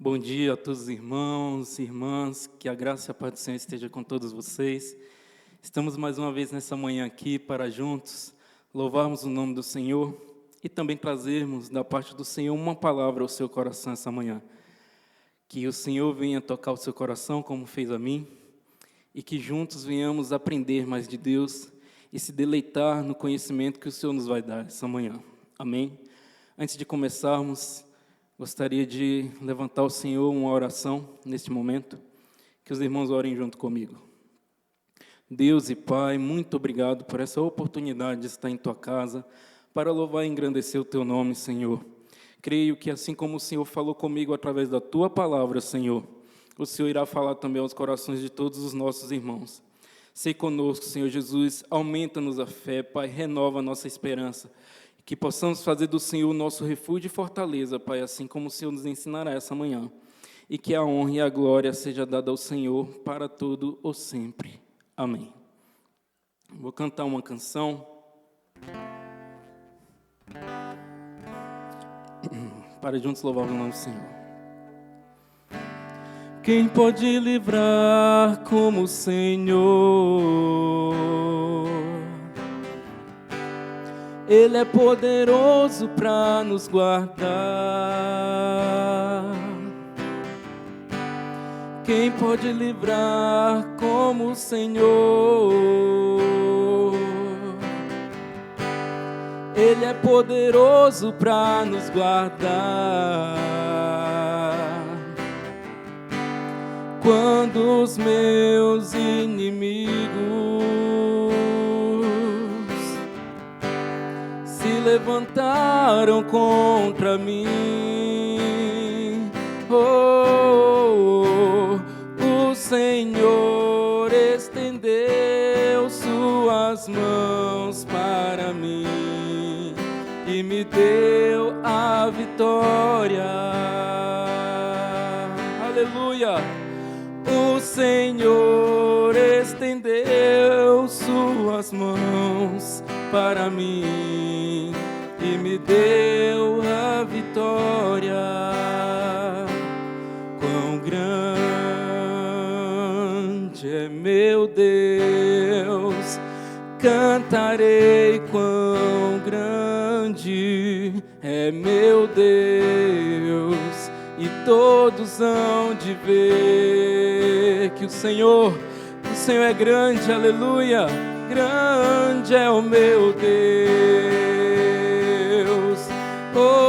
Bom dia a todos os irmãos e irmãs, que a graça e a paz do Senhor esteja com todos vocês. Estamos mais uma vez nessa manhã aqui para juntos louvarmos o nome do Senhor e também trazermos da parte do Senhor uma palavra ao seu coração essa manhã. Que o Senhor venha tocar o seu coração como fez a mim e que juntos venhamos aprender mais de Deus e se deleitar no conhecimento que o Senhor nos vai dar essa manhã. Amém? Antes de começarmos, gostaria de levantar ao Senhor uma oração neste momento, que os irmãos orem junto comigo. Deus e Pai, muito obrigado por essa oportunidade de estar em Tua casa, para louvar e engrandecer o Teu nome, Senhor. Creio que assim como o Senhor falou comigo através da Tua palavra, Senhor, o Senhor irá falar também aos corações de todos os nossos irmãos. Sei conosco, Senhor Jesus, aumenta-nos a fé, Pai, renova a nossa esperança, que possamos fazer do Senhor o nosso refúgio e fortaleza, Pai, assim como o Senhor nos ensinará essa manhã. E que a honra e a glória seja dada ao Senhor para todo ou sempre. Amém. Vou cantar uma canção para juntos louvar o nome do Senhor. Quem pode livrar como o Senhor? Ele é poderoso para nos guardar. Quem pode livrar como o Senhor? Ele é poderoso para nos guardar. Quando os meus inimigos se levantaram contra mim, o Senhor estendeu suas mãos para mim e me deu a vitória. Aleluia! O Senhor estendeu suas mãos para mim e me deu a vitória. Quão grande é meu Deus, cantarei quão grande é meu Deus, e todos hão de ver que o Senhor é grande, aleluia. Grande é o meu Deus, quão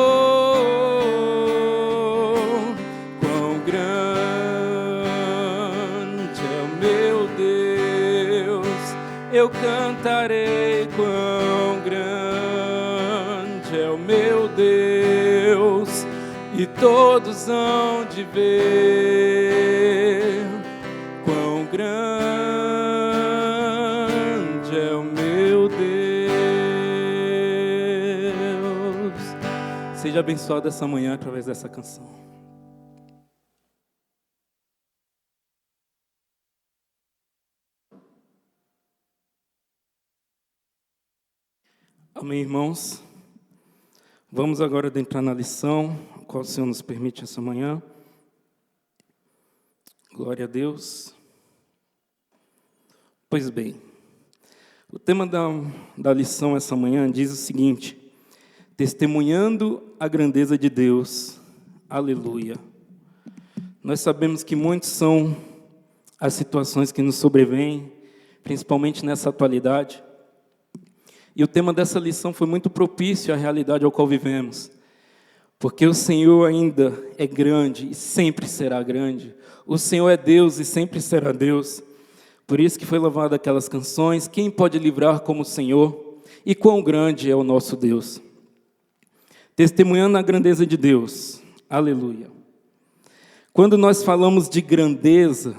grande é o meu Deus, eu cantarei quão grande é o meu Deus, e todos hão de ver quão grande é o meu Deus. Seja abençoado essa manhã através dessa canção. Amém, irmãos? Vamos agora adentrar na lição, a qual o Senhor nos permite essa manhã. Glória a Deus. Pois bem, o tema da lição essa manhã diz o seguinte: testemunhando a grandeza de Deus. Aleluia. Nós sabemos que muitas são as situações que nos sobrevêm, principalmente nessa atualidade. E o tema dessa lição foi muito propício à realidade ao qual vivemos. Porque o Senhor ainda é grande e sempre será grande. O Senhor é Deus e sempre será Deus. Por isso que foi louvado aquelas canções, quem pode livrar como o Senhor? E quão grande é o nosso Deus. Testemunhando a grandeza de Deus. Aleluia. Quando nós falamos de grandeza,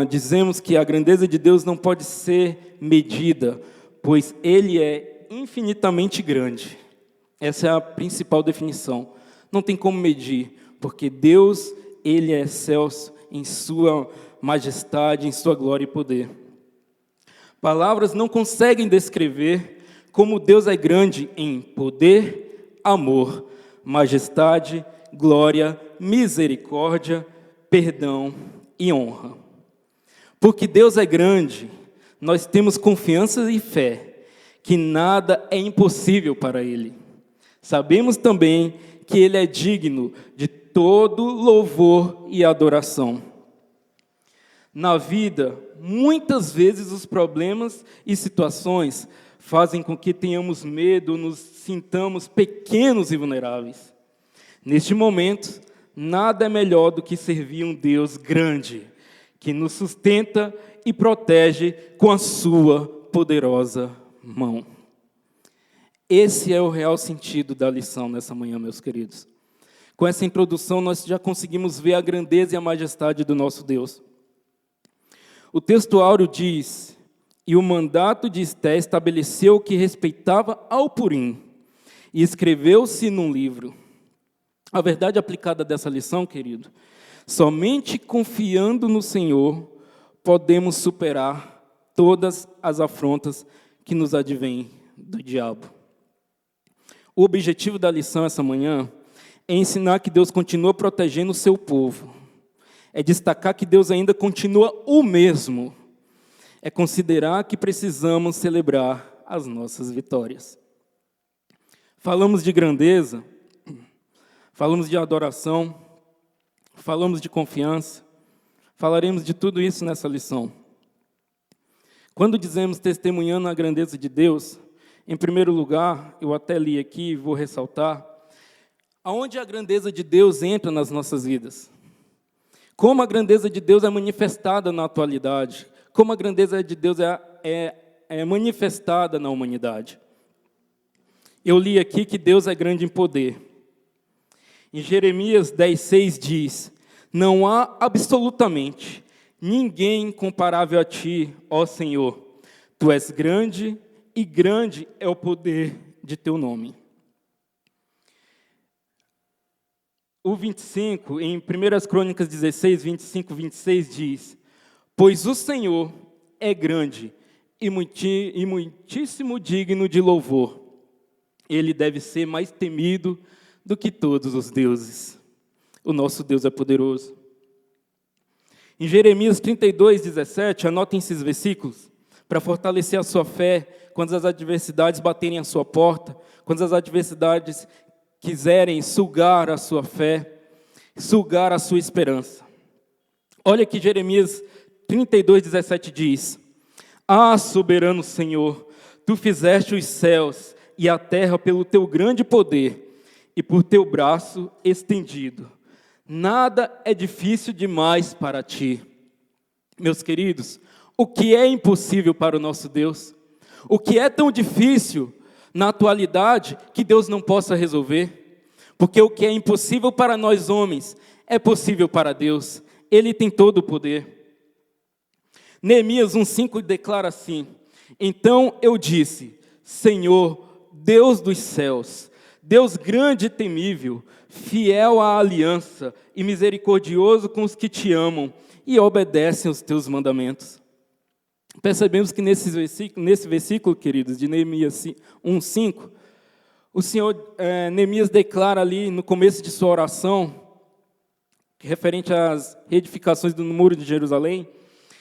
dizemos que a grandeza de Deus não pode ser medida, pois Ele é infinitamente grande. Essa é a principal definição. Não tem como medir, porque Deus, Ele é excelso em sua majestade, em sua glória e poder. Palavras não conseguem descrever como Deus é grande em poder, amor, majestade, glória, misericórdia, perdão e honra. Porque Deus é grande, nós temos confiança e fé, que nada é impossível para Ele. Sabemos também que Ele é digno de todo louvor e adoração. Na vida, muitas vezes os problemas e situações fazem com que tenhamos medo, nos sintamos pequenos e vulneráveis. Neste momento, nada é melhor do que servir um Deus grande, que nos sustenta e protege com a sua poderosa mão. Esse é o real sentido da lição nessa manhã, meus queridos. Com essa introdução, nós já conseguimos ver a grandeza e a majestade do nosso Deus. O texto áureo diz: e o mandato de Esté estabeleceu o que respeitava ao Purim, e escreveu-se num livro. A verdade aplicada dessa lição, querido, somente confiando no Senhor podemos superar todas as afrontas que nos advêm do diabo. O objetivo da lição essa manhã é ensinar que Deus continua protegendo o seu povo. É destacar que Deus ainda continua o mesmo. É considerar que precisamos celebrar as nossas vitórias. Falamos de grandeza, falamos de adoração, falamos de confiança, falaremos de tudo isso nessa lição. Quando dizemos testemunhando a grandeza de Deus, em primeiro lugar, eu até li aqui e vou ressaltar, aonde a grandeza de Deus entra nas nossas vidas. Como a grandeza de Deus é manifestada na atualidade, como a grandeza de Deus é manifestada na humanidade. Eu li aqui que Deus é grande em poder. Em Jeremias 10:6 diz: não há absolutamente ninguém comparável a ti, ó Senhor. Tu és grande e grande é o poder de teu nome. O 25, em 1 Crônicas 16, 25, 26 diz: pois o Senhor é grande e muitíssimo digno de louvor. Ele deve ser mais temido do que todos os deuses. O nosso Deus é poderoso. Em Jeremias 32, 17, anotem esses versículos para fortalecer a sua fé quando as adversidades baterem à sua porta, quando as adversidades quiserem sugar a sua fé, sugar a sua esperança. Olha que Jeremias 32, 17 diz: ah, soberano Senhor, tu fizeste os céus e a terra pelo teu grande poder e por teu braço estendido. Nada é difícil demais para ti. Meus queridos, o que é impossível para o nosso Deus? O que é tão difícil na atualidade que Deus não possa resolver? Porque o que é impossível para nós homens é possível para Deus. Ele tem todo o poder. Neemias 1:5 declara assim: então eu disse, Senhor, Deus dos céus, Deus grande e temível, fiel à aliança e misericordioso com os que te amam e obedecem aos teus mandamentos. Percebemos que nesse versículo, queridos, de Neemias 1:5, o Senhor, Neemias declara ali no começo de sua oração, referente às reedificações do muro de Jerusalém,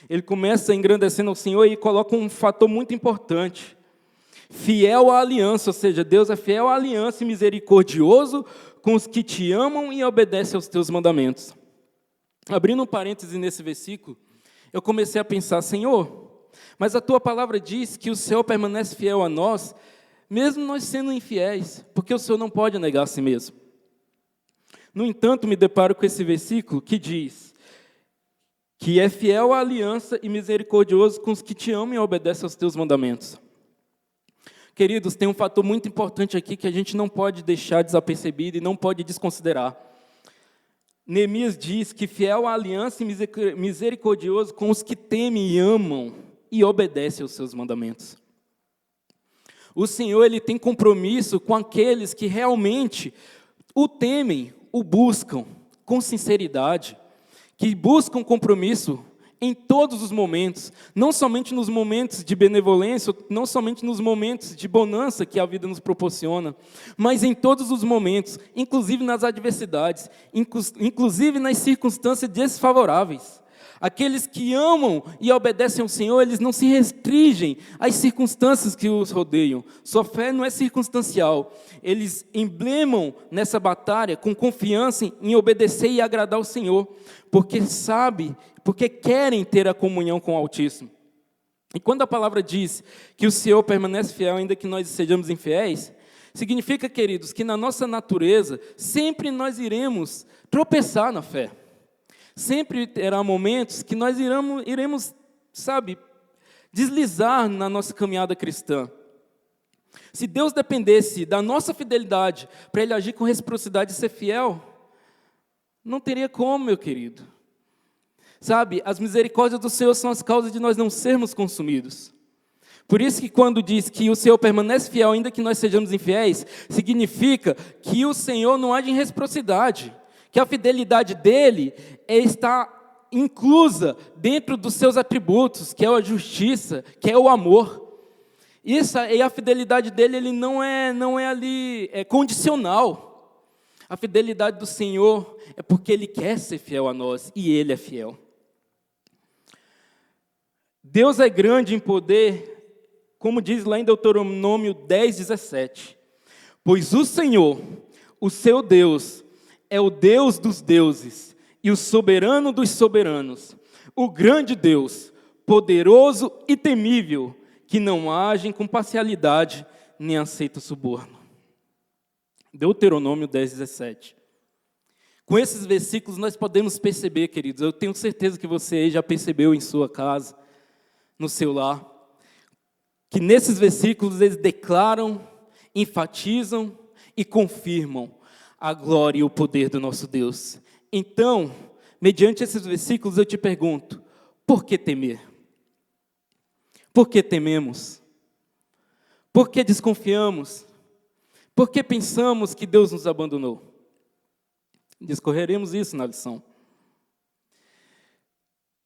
ele começa engrandecendo ao Senhor e coloca um fator muito importante: fiel à aliança, ou seja, Deus é fiel à aliança e misericordioso com os que te amam e obedecem aos teus mandamentos. Abrindo um parêntese nesse versículo, eu comecei a pensar: Senhor, mas a tua palavra diz que o Senhor permanece fiel a nós, mesmo nós sendo infiéis, porque o Senhor não pode negar a si mesmo. No entanto, me deparo com esse versículo que diz que é fiel à aliança e misericordioso com os que te amam e obedecem aos teus mandamentos. Queridos, tem um fator muito importante aqui que a gente não pode deixar desapercebido e não pode desconsiderar. Neemias diz que fiel à aliança e misericordioso com os que temem e amam e obedecem aos seus mandamentos. O Senhor, Ele tem compromisso com aqueles que realmente o temem, o buscam com sinceridade, que buscam compromisso em todos os momentos, não somente nos momentos de benevolência, não somente nos momentos de bonança que a vida nos proporciona, mas em todos os momentos, inclusive nas adversidades, inclusive nas circunstâncias desfavoráveis. Aqueles que amam e obedecem ao Senhor, eles não se restringem às circunstâncias que os rodeiam. Sua fé não é circunstancial. Eles emblemam nessa batalha com confiança em obedecer e agradar ao Senhor, porque querem ter a comunhão com o Altíssimo. E quando a palavra diz que o Senhor permanece fiel, ainda que nós sejamos infiéis, significa, queridos, que na nossa natureza, sempre nós iremos tropeçar na fé. Sempre terá momentos que nós iremos, deslizar na nossa caminhada cristã. Se Deus dependesse da nossa fidelidade para Ele agir com reciprocidade e ser fiel, não teria como, meu querido. As misericórdias do Senhor são as causas de nós não sermos consumidos. Por isso que quando diz que o Senhor permanece fiel, ainda que nós sejamos infiéis, significa que o Senhor não age em reciprocidade, que a fidelidade dEle está inclusa dentro dos seus atributos, que é a justiça, que é o amor. Isso, e a fidelidade dEle, ele não é ali condicional. A fidelidade do Senhor é porque Ele quer ser fiel a nós, e Ele é fiel. Deus é grande em poder, como diz lá em Deuteronômio 10:17. Pois o Senhor, o seu Deus, é o Deus dos deuses e o soberano dos soberanos, o grande Deus, poderoso e temível, que não age com parcialidade nem aceita suborno. Deuteronômio 10:17. Com esses versículos nós podemos perceber, queridos, eu tenho certeza que você aí já percebeu em sua casa, no seu lar, que nesses versículos eles declaram, enfatizam e confirmam a glória e o poder do nosso Deus. Então, mediante esses versículos eu te pergunto, por que temer? Por que tememos? Por que desconfiamos? Por que pensamos que Deus nos abandonou? Discorreremos isso na lição.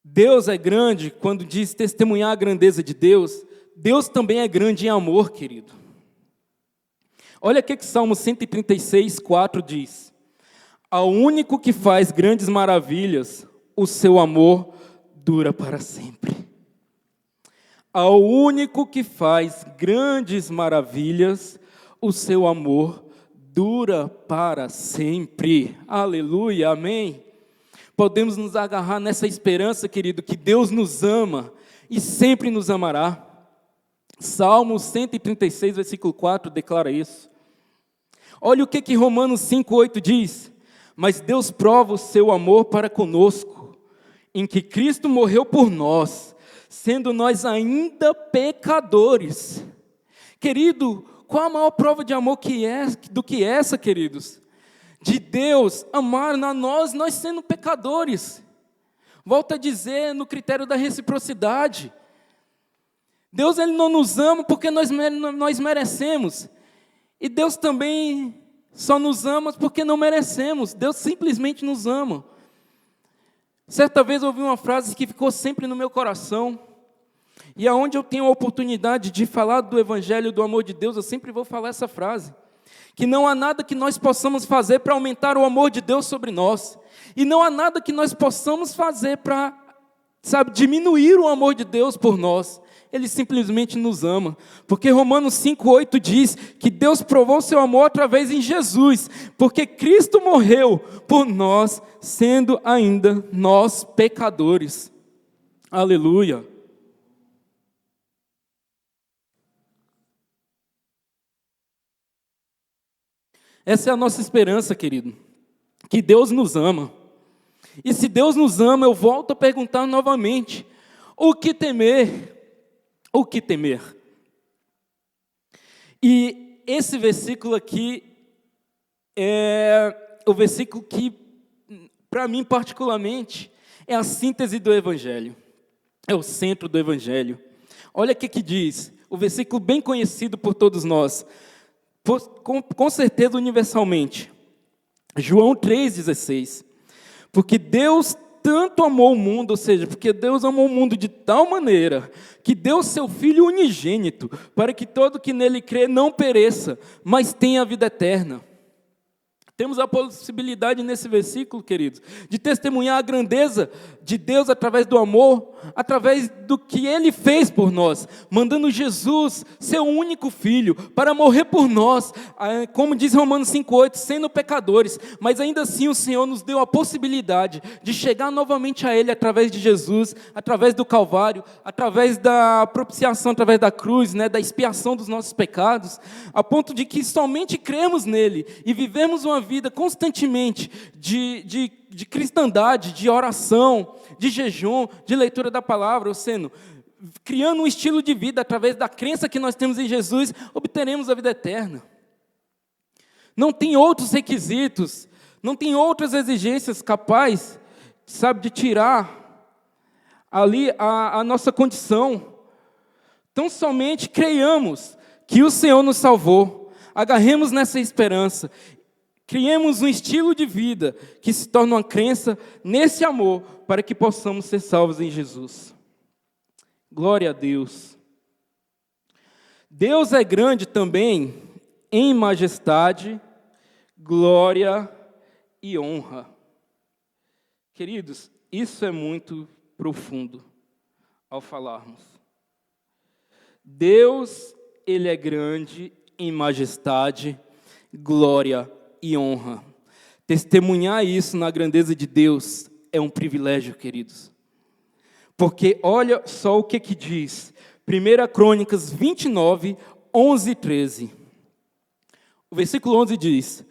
Deus é grande quando diz testemunhar a grandeza de Deus. Deus também é grande em amor, querido. Olha o que Salmo 136:4 diz. Ao único que faz grandes maravilhas, o seu amor dura para sempre. Ao único que faz grandes maravilhas, o seu amor dura para sempre. Aleluia, amém. Podemos nos agarrar nessa esperança, querido, que Deus nos ama e sempre nos amará. Salmo 136, versículo 4, declara isso. Olha o que Romanos 5:8 diz. Mas Deus prova o seu amor para conosco, em que Cristo morreu por nós, sendo nós ainda pecadores. Querido, qual a maior prova de amor do que essa, queridos? De Deus amar a nós sendo pecadores. Volto a dizer, no critério da reciprocidade. Deus, Ele não nos ama porque nós merecemos. E Deus também só nos ama porque não merecemos. Deus simplesmente nos ama. Certa vez eu ouvi uma frase que ficou sempre no meu coração. E aonde eu tenho a oportunidade de falar do Evangelho, do amor de Deus, eu sempre vou falar essa frase. Que não há nada que nós possamos fazer para aumentar o amor de Deus sobre nós. E não há nada que nós possamos fazer para, diminuir o amor de Deus por nós. Ele simplesmente nos ama. Porque Romanos 5:8 diz que Deus provou seu amor através de Jesus. Porque Cristo morreu por nós, sendo ainda nós pecadores. Aleluia. Essa é a nossa esperança, querido, que Deus nos ama. E se Deus nos ama, eu volto a perguntar novamente, o que temer? O que temer? E esse versículo aqui é o versículo que, para mim particularmente, é a síntese do Evangelho. É o centro do Evangelho. Olha o que diz, o versículo bem conhecido por todos nós, com certeza universalmente. João 3,16. Porque Deus tanto amou o mundo, ou seja, porque Deus amou o mundo de tal maneira que deu seu Filho unigênito, para que todo que nele crê não pereça, mas tenha a vida eterna. Temos a possibilidade nesse versículo, queridos, de testemunhar a grandeza de Deus através do amor, através do que Ele fez por nós, mandando Jesus, seu único Filho, para morrer por nós, como diz Romanos 5,8, sendo pecadores, mas ainda assim o Senhor nos deu a possibilidade de chegar novamente a Ele através de Jesus, através do Calvário, através da propiciação, através da cruz, da expiação dos nossos pecados, a ponto de que somente cremos nele e vivemos uma vida constantemente de cristandade, de oração, de jejum, de leitura da palavra, ou seja, criando um estilo de vida através da crença que nós temos em Jesus, obteremos a vida eterna. Não tem outros requisitos, não tem outras exigências capazes, de tirar ali a nossa condição. Então somente creiamos que o Senhor nos salvou, agarremos nessa esperança, criemos um estilo de vida que se torne uma crença nesse amor, para que possamos ser salvos em Jesus. Glória a Deus. Deus é grande também em majestade, glória e honra. Queridos, isso é muito profundo ao falarmos. Deus, Ele é grande em majestade, glória e honra. Testemunhar isso na grandeza de Deus é um privilégio, queridos. Porque olha só o que diz 1 Crônicas 29, 11 e 13. O versículo 11 diz: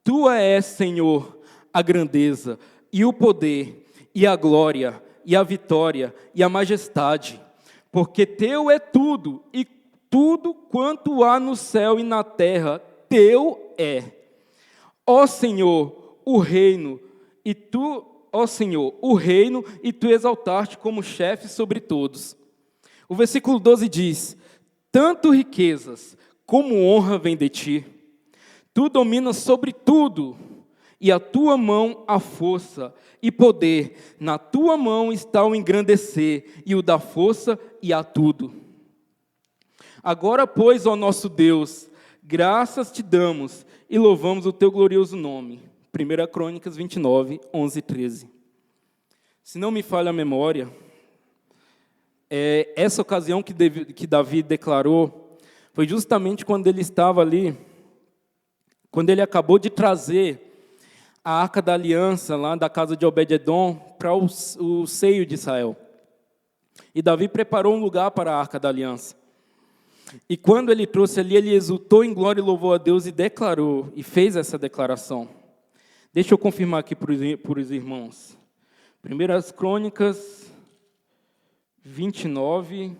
Tua és, Senhor, a grandeza e o poder e a glória e a vitória e a majestade, porque teu é tudo, e tudo quanto há no céu e na terra, teu é. Ó Senhor, o reino, e tu, ó Senhor, o reino, e tu exaltaste como chefe sobre todos. O versículo 12 diz: Tanto riquezas como honra vem de ti, tu dominas sobre tudo, e a tua mão a força e poder, na tua mão está o engrandecer, e o dar força e a tudo. Agora, pois, ó nosso Deus, graças te damos e louvamos o teu glorioso nome. 1 Crônicas 29, 11 e 13. Se não me falha a memória, essa ocasião que Davi declarou, foi justamente quando ele estava ali, quando ele acabou de trazer a Arca da Aliança, lá da casa de Obed-edom, para o seio de Israel. E Davi preparou um lugar para a Arca da Aliança. E quando ele trouxe ali, ele exultou em glória e louvou a Deus e declarou, e fez essa declaração. Deixa eu confirmar aqui para os irmãos. 1 Crônicas 29,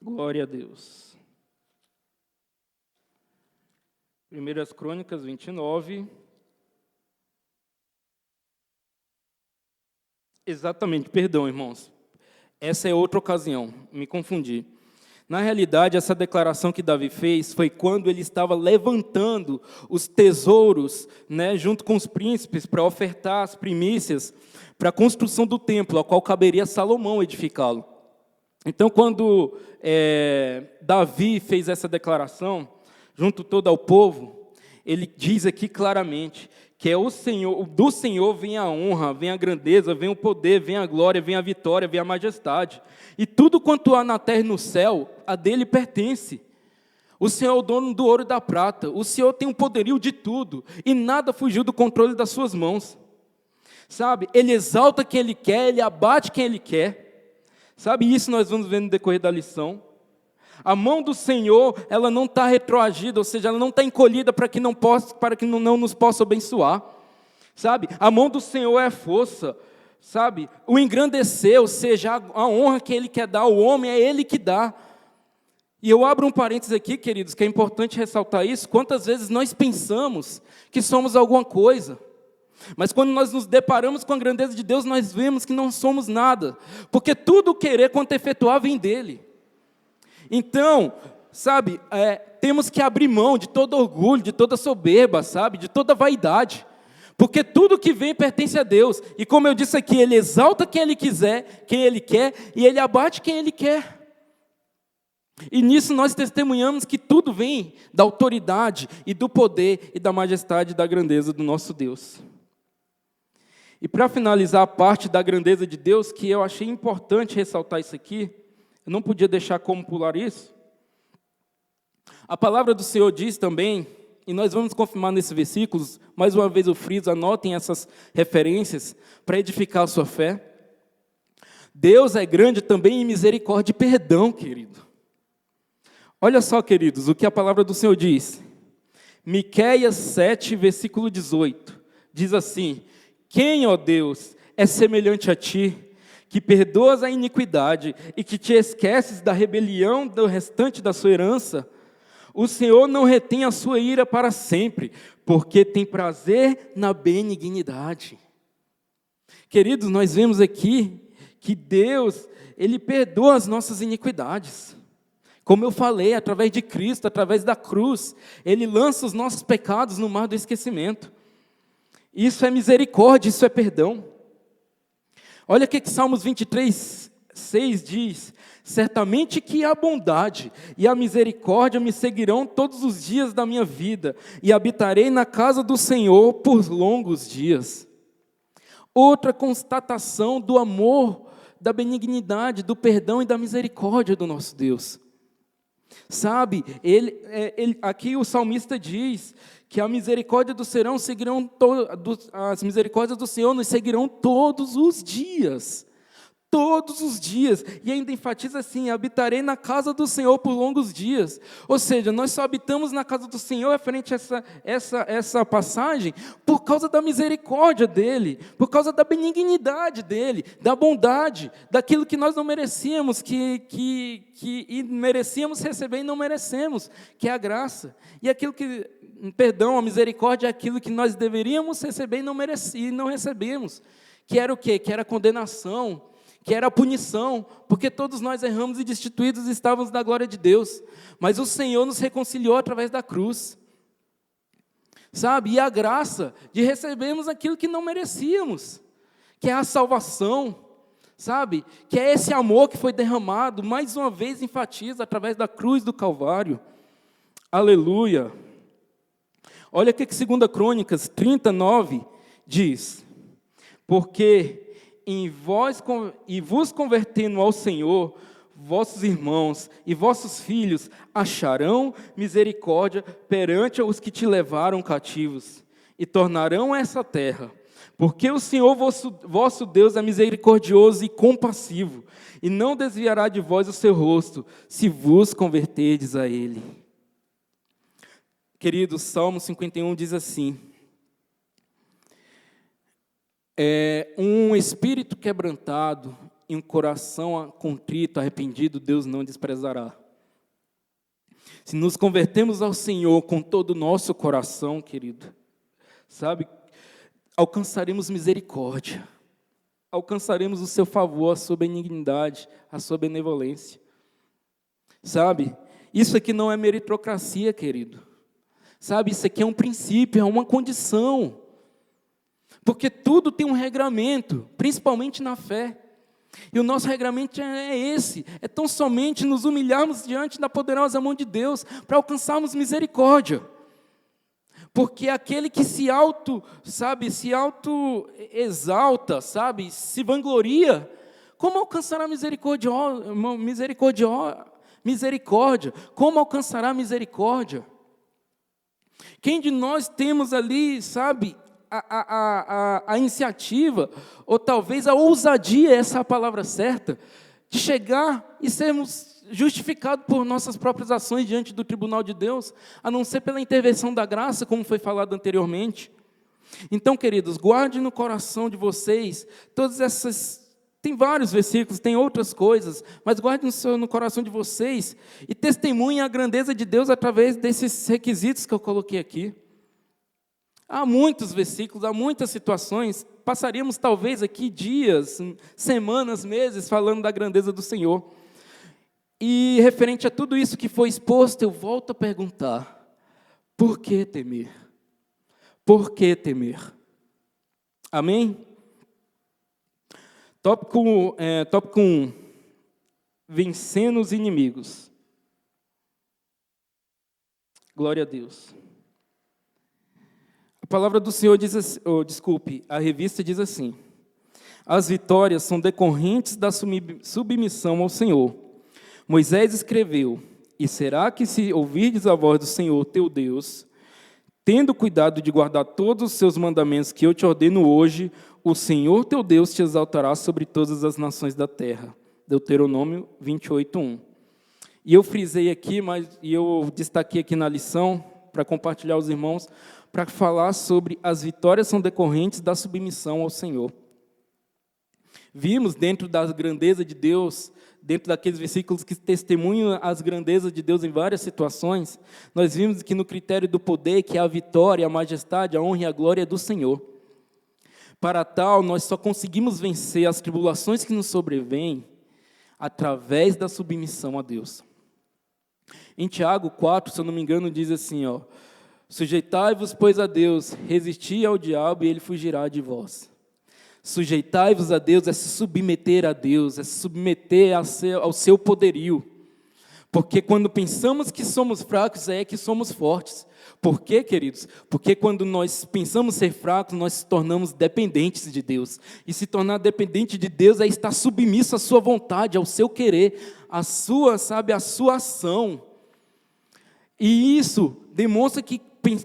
glória a Deus. 1 Crônicas 29. Exatamente, perdão, irmãos. Essa é outra ocasião, me confundi. Na realidade, essa declaração que Davi fez foi quando ele estava levantando os tesouros, junto com os príncipes, para ofertar as primícias para a construção do templo, ao qual caberia Salomão edificá-lo. Então, quando Davi fez essa declaração, junto todo ao povo, ele diz aqui claramente que é o Senhor, do Senhor vem a honra, vem a grandeza, vem o poder, vem a glória, vem a vitória, vem a majestade. E tudo quanto há na terra e no céu, a dele pertence. O Senhor é o dono do ouro e da prata. O Senhor tem o poderio de tudo, e nada fugiu do controle das suas mãos. Ele exalta quem Ele quer, Ele abate quem Ele quer. Isso nós vamos ver no decorrer da lição. A mão do Senhor, ela não está retroagida, ou seja, ela não está encolhida para que não nos possa abençoar. A mão do Senhor é força, o engrandecer, ou seja, a honra que Ele quer dar ao homem, é Ele que dá. E eu abro um parênteses aqui, queridos, que é importante ressaltar isso. Quantas vezes nós pensamos que somos alguma coisa, mas quando nós nos deparamos com a grandeza de Deus, nós vemos que não somos nada, porque tudo o querer quanto efetuar vem dEle. Então, temos que abrir mão de todo orgulho, de toda soberba, de toda vaidade, Porque tudo que vem pertence a Deus. E como eu disse aqui, Ele exalta quem Ele quiser, quem Ele quer, e Ele abate quem Ele quer. E nisso nós testemunhamos que tudo vem da autoridade e do poder e da majestade e da grandeza do nosso Deus. E para finalizar a parte da grandeza de Deus, que eu achei importante ressaltar isso aqui, eu não podia deixar como pular isso. A palavra do Senhor diz também, e nós vamos confirmar nesses versículos, mais uma vez eu friso, anotem essas referências para edificar a sua fé. Deus é grande também em misericórdia e perdão, querido. Olha só, queridos, o que a palavra do Senhor diz. Miqueias 7, versículo 18, diz assim: quem, ó Deus, é semelhante a ti, que perdoas a iniquidade e que te esqueces da rebelião do restante da sua herança? O Senhor não retém a sua ira para sempre, porque tem prazer na benignidade. Queridos, nós vemos aqui que Deus, Ele perdoa as nossas iniquidades. Como eu falei, através de Cristo, através da cruz, Ele lança os nossos pecados no mar do esquecimento. Isso é misericórdia, isso é perdão. Olha o que Salmos 23, 6 diz: certamente que a bondade e a misericórdia me seguirão todos os dias da minha vida, e habitarei na casa do Senhor por longos dias. Outra constatação do amor, da benignidade, do perdão e da misericórdia do nosso Deus. Sabe, aqui o salmista diz que a misericórdia do Senhor seguirão as misericórdias do Senhor nos seguirão todos os dias. Todos os dias, e ainda enfatiza assim: habitarei na casa do Senhor por longos dias. Ou seja, nós só habitamos na casa do Senhor, referente a essa passagem, por causa da misericórdia dEle, por causa da benignidade dEle, da bondade, daquilo que nós não merecíamos, que merecíamos receber e não merecemos, que é a graça. E aquilo que, perdão, a misericórdia é aquilo que nós deveríamos receber e não recebemos, que era o quê? Que era a condenação, que era a punição, porque todos nós erramos e destituídos estávamos da glória de Deus, mas o Senhor nos reconciliou através da cruz, sabe, e a graça de recebermos aquilo que não merecíamos, que é a salvação, sabe, que é esse amor que foi derramado, mais uma vez enfatiza, através da cruz do Calvário. Aleluia. Olha o que 2 Crônicas 39 diz: porque e vos convertendo ao Senhor, vossos irmãos e vossos filhos acharão misericórdia perante os que te levaram cativos, e tornarão essa terra, porque o Senhor vosso Deus é misericordioso e compassivo, e não desviará de vós o seu rosto, se vos converterdes a Ele. Queridos, Salmo 51 diz assim: um espírito quebrantado e um coração contrito, arrependido, Deus não desprezará. Se nos convertemos ao Senhor com todo o nosso coração, querido, sabe, alcançaremos misericórdia, alcançaremos o seu favor, a sua benignidade, a sua benevolência. Sabe, isso aqui não é meritocracia, querido. Sabe, isso aqui é um princípio, é uma condição. Porque tudo tem um regramento, principalmente na fé. E o nosso regramento é esse, é tão somente nos humilharmos diante da poderosa mão de Deus, para alcançarmos misericórdia. Porque aquele que se auto-exalta, sabe, se vangloria, como alcançará misericórdia? Como alcançará misericórdia? Quem de nós temos ali, sabe, a iniciativa, ou talvez a ousadia, essa é a palavra certa, de chegar e sermos justificados por nossas próprias ações diante do tribunal de Deus, a não ser pela intervenção da graça, como foi falado anteriormente. Então, queridos, guarde no coração de vocês todas essas. Tem vários versículos, tem outras coisas, mas guarde no coração de vocês e testemunhem a grandeza de Deus através desses requisitos que eu coloquei aqui. Há muitos versículos, há muitas situações, passaríamos talvez aqui dias, semanas, meses falando da grandeza do Senhor. E referente a tudo isso que foi exposto, eu volto a perguntar: por que temer? Por que temer? Amém? Tópico 1. Vencendo os inimigos. Glória a Deus. A palavra do Senhor diz assim, a revista diz assim: as vitórias são decorrentes da submissão ao Senhor. Moisés escreveu: e será que se ouvirdes a voz do Senhor teu Deus, tendo cuidado de guardar todos os seus mandamentos que eu te ordeno hoje, o Senhor teu Deus te exaltará sobre todas as nações da terra. Deuteronômio 28:1. E eu frisei aqui, e eu destaquei aqui na lição, para compartilhar aos irmãos, para falar sobre as vitórias são decorrentes da submissão ao Senhor. Vimos dentro da grandeza de Deus, dentro daqueles versículos que testemunham as grandezas de Deus em várias situações, nós vimos que no critério do poder, que é a vitória, a majestade, a honra e a glória do Senhor. Para tal, nós só conseguimos vencer as tribulações que nos sobrevêm através da submissão a Deus. Em Tiago 4, se eu não me engano, diz assim, sujeitai-vos, pois, a Deus, resisti ao diabo e ele fugirá de vós. Sujeitai-vos a Deus é se submeter a Deus, é se submeter ao seu poderio. Porque quando pensamos que somos fracos, é que somos fortes. Por quê, queridos? Porque quando nós pensamos ser fracos, nós nos tornamos dependentes de Deus. E se tornar dependente de Deus é estar submisso à sua vontade, ao seu querer, à sua ação. E isso demonstra que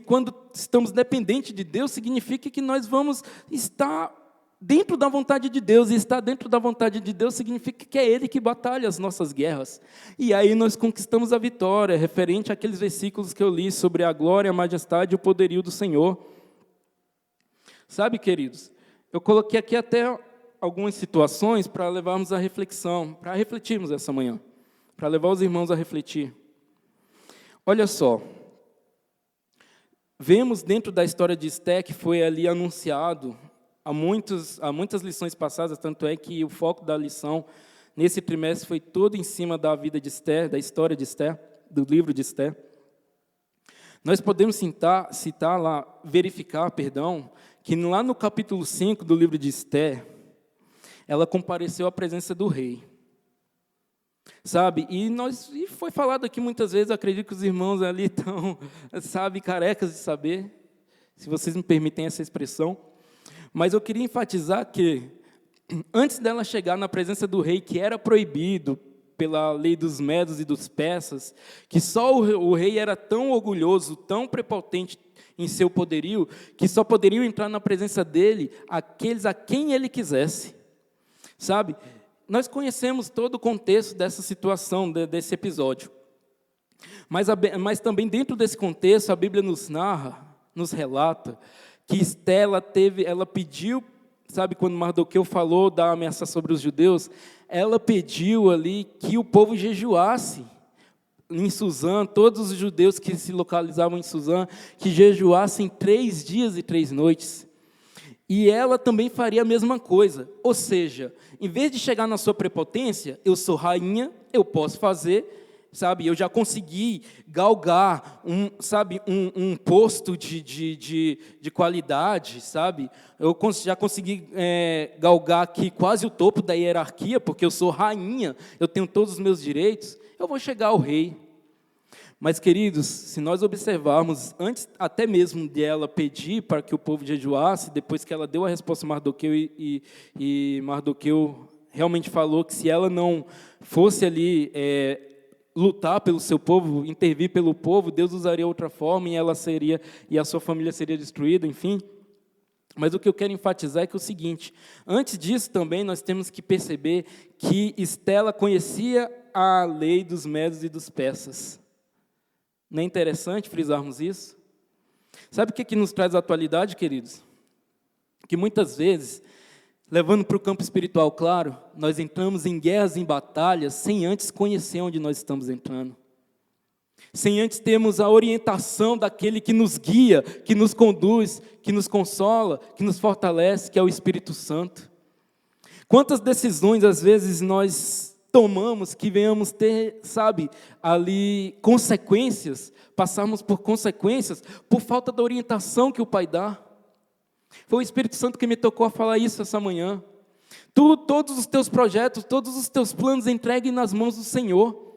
quando estamos dependentes de Deus, significa que nós vamos estar dentro da vontade de Deus, e estar dentro da vontade de Deus significa que é Ele que batalha as nossas guerras. E aí nós conquistamos a vitória, referente àqueles versículos que eu li sobre a glória, a majestade e o poderio do Senhor. Sabe, queridos, eu coloquei aqui até algumas situações para levarmos à reflexão, para refletirmos essa manhã, para levar os irmãos a refletir. Olha só, vemos dentro da história de Esté que foi ali anunciado há muitas lições passadas, tanto é que o foco da lição nesse trimestre foi todo em cima da vida de Esté, da história de Esté, do livro de Esté. Nós podemos verificar, que lá no capítulo 5 do livro de Esté, ela compareceu à presença do rei. Sabe? E foi falado aqui muitas vezes, acredito que os irmãos ali estão, carecas de saber, se vocês me permitem essa expressão. Mas eu queria enfatizar que, antes dela chegar na presença do rei, que era proibido pela lei dos medos e dos persas, que só o rei era tão orgulhoso, tão prepotente em seu poderio, que só poderiam entrar na presença dele aqueles a quem ele quisesse. Sabe? Nós conhecemos todo o contexto dessa situação, desse episódio. Mas também dentro desse contexto, a Bíblia nos relata, que Esté, ela pediu, sabe, quando Mardoqueu falou da ameaça sobre os judeus, ela pediu ali que o povo jejuasse em Suzã, todos os judeus que se localizavam em Suzã, que jejuassem 3 dias e 3 noites. E ela também faria a mesma coisa, ou seja, em vez de chegar na sua prepotência, eu sou rainha, eu posso fazer, sabe, eu já consegui galgar um posto de qualidade, sabe, eu já consegui galgar aqui quase o topo da hierarquia, porque eu sou rainha, eu tenho todos os meus direitos, eu vou chegar ao rei. Mas, queridos, se nós observarmos, antes até mesmo de ela pedir para que o povo jejuasse, depois que ela deu a resposta a Mardoqueu, e Mardoqueu realmente falou que se ela não fosse ali lutar pelo seu povo, intervir pelo povo, Deus usaria outra forma e a sua família seria destruída, enfim. Mas o que eu quero enfatizar é que é o seguinte, antes disso também nós temos que perceber que Esté conhecia a lei dos medos e dos persas. Não é interessante frisarmos isso? Sabe o que nos traz a atualidade, queridos? Que muitas vezes, levando para o campo espiritual, claro, nós entramos em guerras, em batalhas, sem antes conhecer onde nós estamos entrando. Sem antes termos a orientação daquele que nos guia, que nos conduz, que nos consola, que nos fortalece, que é o Espírito Santo. Quantas decisões, às vezes, nós tomamos que venhamos ter, sabe, ali consequências, passarmos por consequências, por falta da orientação que o Pai dá. Foi o Espírito Santo que me tocou a falar isso essa manhã. Todos os teus projetos, todos os teus planos, entregue nas mãos do Senhor.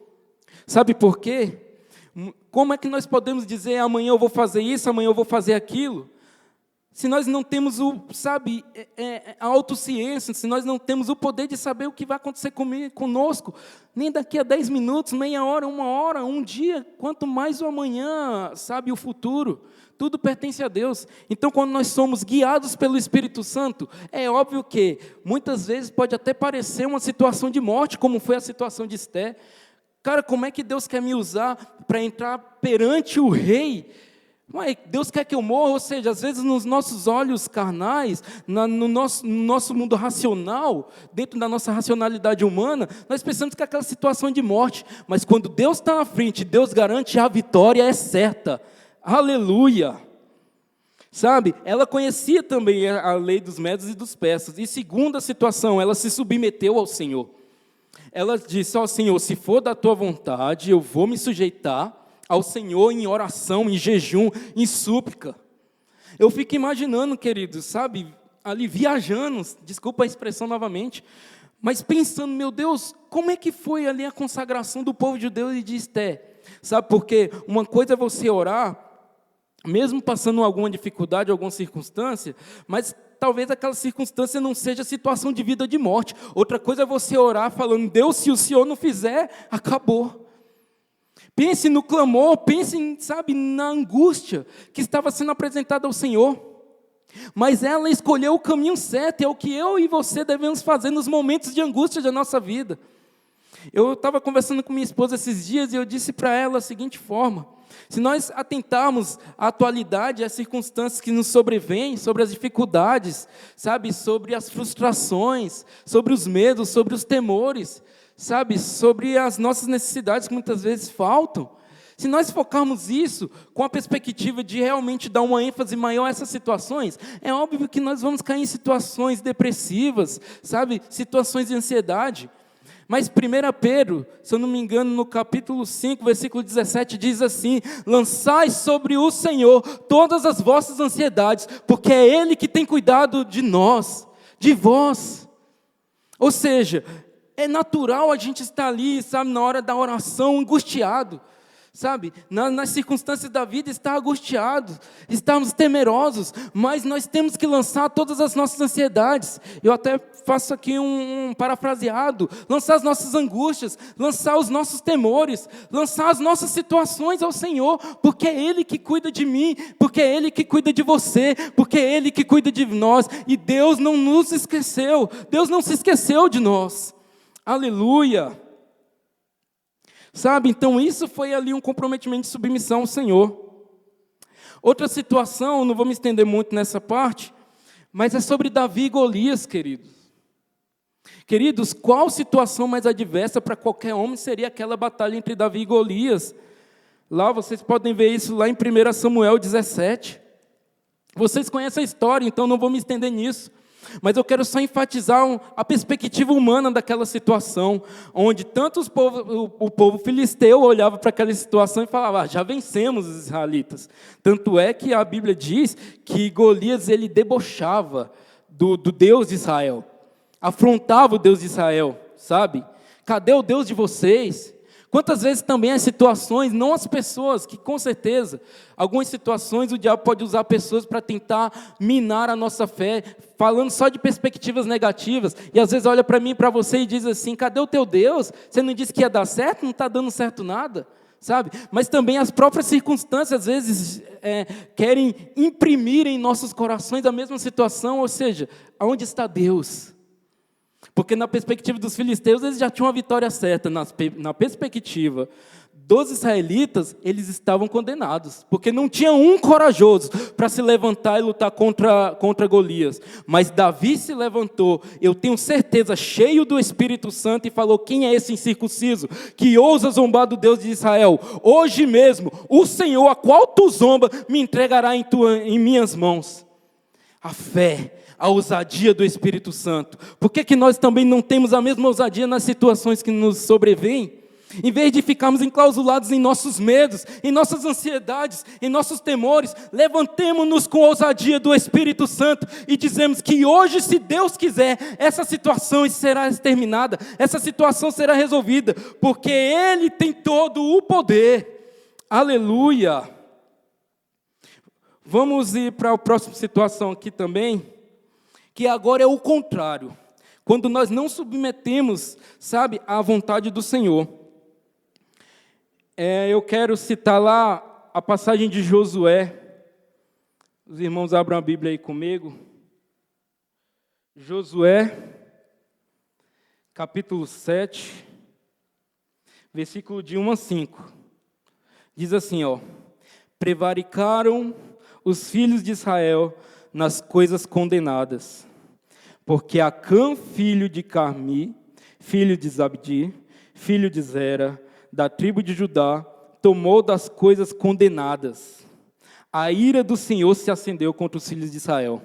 Sabe por quê? Como é que nós podemos dizer, amanhã eu vou fazer isso, amanhã eu vou fazer aquilo? Se nós não temos a autociência, se nós não temos o poder de saber o que vai acontecer conosco, nem daqui a 10 minutos, meia hora, 1 hora, um dia, quanto mais o amanhã, o futuro, tudo pertence a Deus. Então, quando nós somos guiados pelo Espírito Santo, é óbvio que, muitas vezes, pode até parecer uma situação de morte, como foi a situação de Esté. Cara, como é que Deus quer me usar para entrar perante o rei? Ué, Deus quer que eu morra, ou seja, às vezes nos nossos olhos carnais, no nosso mundo racional, dentro da nossa racionalidade humana, nós pensamos que é aquela situação de morte, mas quando Deus está na frente, Deus garante, a vitória é certa, aleluia, ela conhecia também a lei dos medos e dos persas, e segunda situação, ela se submeteu ao Senhor, ela disse, Senhor, se for da tua vontade, eu vou me sujeitar ao Senhor em oração, em jejum, em súplica. Eu fico imaginando, queridos, ali viajando, desculpa a expressão novamente, mas pensando, meu Deus, como é que foi ali a consagração do povo de Deus e de Esté? Porque uma coisa é você orar, mesmo passando alguma dificuldade, alguma circunstância, mas talvez aquela circunstância não seja situação de vida ou de morte. Outra coisa é você orar falando, Deus, se o Senhor não fizer, acabou. Pense no clamor, pense, na angústia que estava sendo apresentada ao Senhor. Mas ela escolheu o caminho certo, é o que eu e você devemos fazer nos momentos de angústia da nossa vida. Eu estava conversando com minha esposa esses dias e eu disse para ela a seguinte forma: se nós atentarmos à atualidade, às circunstâncias que nos sobrevêm, sobre as dificuldades, sobre as frustrações, sobre os medos, sobre os temores, sobre as nossas necessidades que muitas vezes faltam, se nós focarmos isso com a perspectiva de realmente dar uma ênfase maior a essas situações, é óbvio que nós vamos cair em situações depressivas, situações de ansiedade. Mas 1 Pedro, se eu não me engano, no capítulo 5, versículo 17, diz assim: lançai sobre o Senhor todas as vossas ansiedades, porque é Ele que tem cuidado de nós, de vós. Ou seja, é natural a gente estar ali, na hora da oração, angustiado, nas circunstâncias da vida, estar angustiado, estarmos temerosos, mas nós temos que lançar todas as nossas ansiedades. Eu até faço aqui um parafraseado: lançar as nossas angústias, lançar os nossos temores, lançar as nossas situações ao Senhor, porque é Ele que cuida de mim, porque é Ele que cuida de você, porque é Ele que cuida de nós, e Deus não nos esqueceu, Deus não se esqueceu de nós. Aleluia! Então isso foi ali um comprometimento de submissão ao Senhor. Outra situação, não vou me estender muito nessa parte, mas é sobre Davi e Golias, queridos. Queridos, qual situação mais adversa para qualquer homem seria aquela batalha entre Davi e Golias? Lá vocês podem ver isso lá em 1 Samuel 17. Vocês conhecem a história, então não vou me estender nisso. Mas eu quero só enfatizar a perspectiva humana daquela situação, onde tanto o povo filisteu olhava para aquela situação e falava: já vencemos os israelitas. Tanto é que a Bíblia diz que Golias ele debochava do Deus de Israel, afrontava o Deus de Israel, Cadê o Deus de vocês? Quantas vezes também as situações, não as pessoas, que com certeza, algumas situações o diabo pode usar pessoas para tentar minar a nossa fé, falando só de perspectivas negativas, e às vezes olha para mim e para você e diz assim: cadê o teu Deus? Você não disse que ia dar certo? Não está dando certo nada, Mas também as próprias circunstâncias, às vezes, querem imprimir em nossos corações a mesma situação, ou seja, aonde está Deus? Porque na perspectiva dos filisteus, eles já tinham a vitória certa. Na perspectiva dos israelitas, eles estavam condenados. Porque não tinha um corajoso para se levantar e lutar contra Golias. Mas Davi se levantou, eu tenho certeza, cheio do Espírito Santo, e falou: quem é esse incircunciso que ousa zombar do Deus de Israel? Hoje mesmo, o Senhor, a qual tu zomba, me entregará em minhas mãos. A fé, a ousadia do Espírito Santo. Por que nós também não temos a mesma ousadia nas situações que nos sobrevêm? Em vez de ficarmos enclausulados em nossos medos, em nossas ansiedades, em nossos temores, levantemo-nos com a ousadia do Espírito Santo e dizemos que hoje, se Deus quiser, essa situação será exterminada, essa situação será resolvida, porque Ele tem todo o poder. Aleluia! Vamos ir para a próxima situação aqui também, que agora é o contrário. Quando nós não submetemos, sabe, à vontade do Senhor. Eu quero citar lá a passagem de Josué. Os irmãos abram a Bíblia aí comigo. Josué, capítulo 7, versículo de 1 a 5. Diz assim, prevaricaram os filhos de Israel nas coisas condenadas, porque Acã, filho de Carmi, filho de Zabdi, filho de Zera, da tribo de Judá, tomou das coisas condenadas. A ira do Senhor se acendeu contra os filhos de Israel.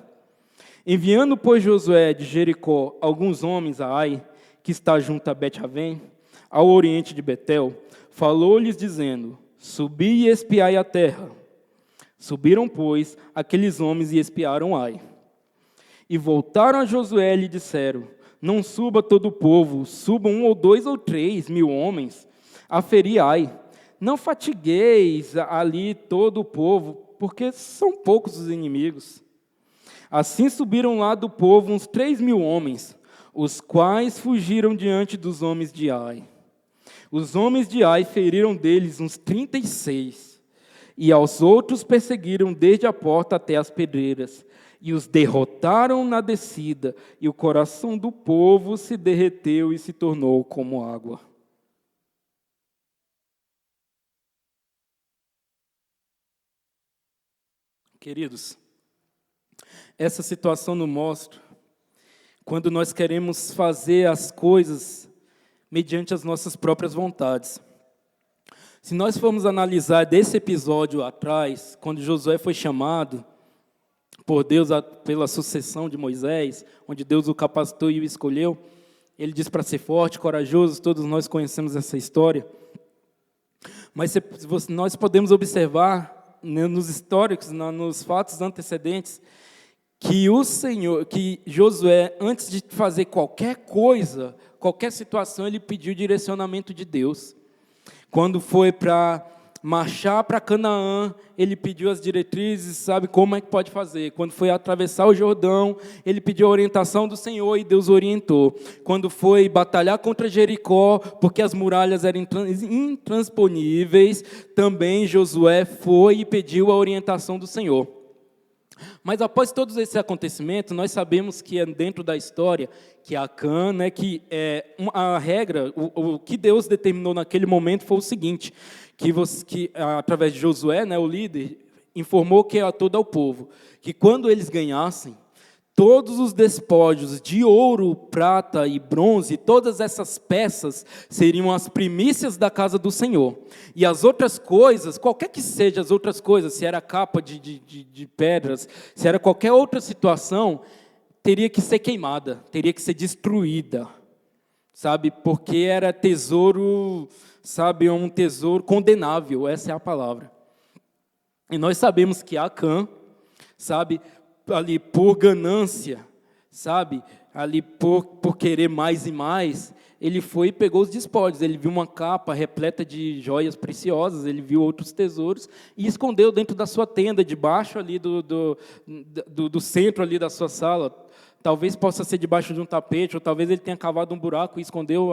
Enviando, pois, Josué de Jericó alguns homens a Ai, que está junto a Bet-Avém, ao oriente de Betel, falou-lhes dizendo, subi e espiai a terra. Subiram, pois, aqueles homens e espiaram Ai. E voltaram a Josué e lhe disseram, não suba todo o povo, subam 1 ou 2 ou 3 mil homens, a ferir Ai. Não fatigueis ali todo o povo, porque são poucos os inimigos. Assim subiram lá do povo uns 3 mil homens, os quais fugiram diante dos homens de Ai. Os homens de Ai feriram deles uns 36, e aos outros perseguiram desde a porta até as pedreiras, e os derrotaram na descida, e o coração do povo se derreteu e se tornou como água. Queridos, essa situação nos mostra quando nós queremos fazer as coisas mediante as nossas próprias vontades. Se nós formos analisar desse episódio atrás, quando Josué foi chamado por Deus pela sucessão de Moisés, onde Deus o capacitou e o escolheu, ele disse para ser forte, corajoso, todos nós conhecemos essa história. Mas nós podemos observar nos históricos, nos fatos antecedentes, que Josué, antes de fazer qualquer coisa, qualquer situação, ele pediu direcionamento de Deus. Quando foi para marchar para Canaã, ele pediu as diretrizes, sabe como é que pode fazer. Quando foi atravessar o Jordão, ele pediu a orientação do Senhor e Deus orientou. Quando foi batalhar contra Jericó, porque as muralhas eram intransponíveis, também Josué foi e pediu a orientação do Senhor. Mas após todos esses acontecimentos, nós sabemos que é dentro da história que Acã, que a regra, o que Deus determinou naquele momento foi o seguinte, que através de Josué, o líder, informou que a todo o povo, que quando eles ganhassem, todos os despojos de ouro, prata e bronze, todas essas peças seriam as primícias da casa do Senhor. E as outras coisas, qualquer que seja as outras coisas, se era capa de pedras, se era qualquer outra situação, teria que ser queimada, teria que ser destruída, sabe? Porque era tesouro, sabe, um tesouro condenável, essa é a palavra. E nós sabemos que Acã, sabe, ali por ganância, sabe, ali por querer mais e mais, ele foi e pegou os despojos, ele viu uma capa repleta de joias preciosas, ele viu outros tesouros, e escondeu dentro da sua tenda, debaixo ali do centro ali da sua sala. Talvez possa ser debaixo de um tapete, ou talvez ele tenha cavado um buraco e escondeu,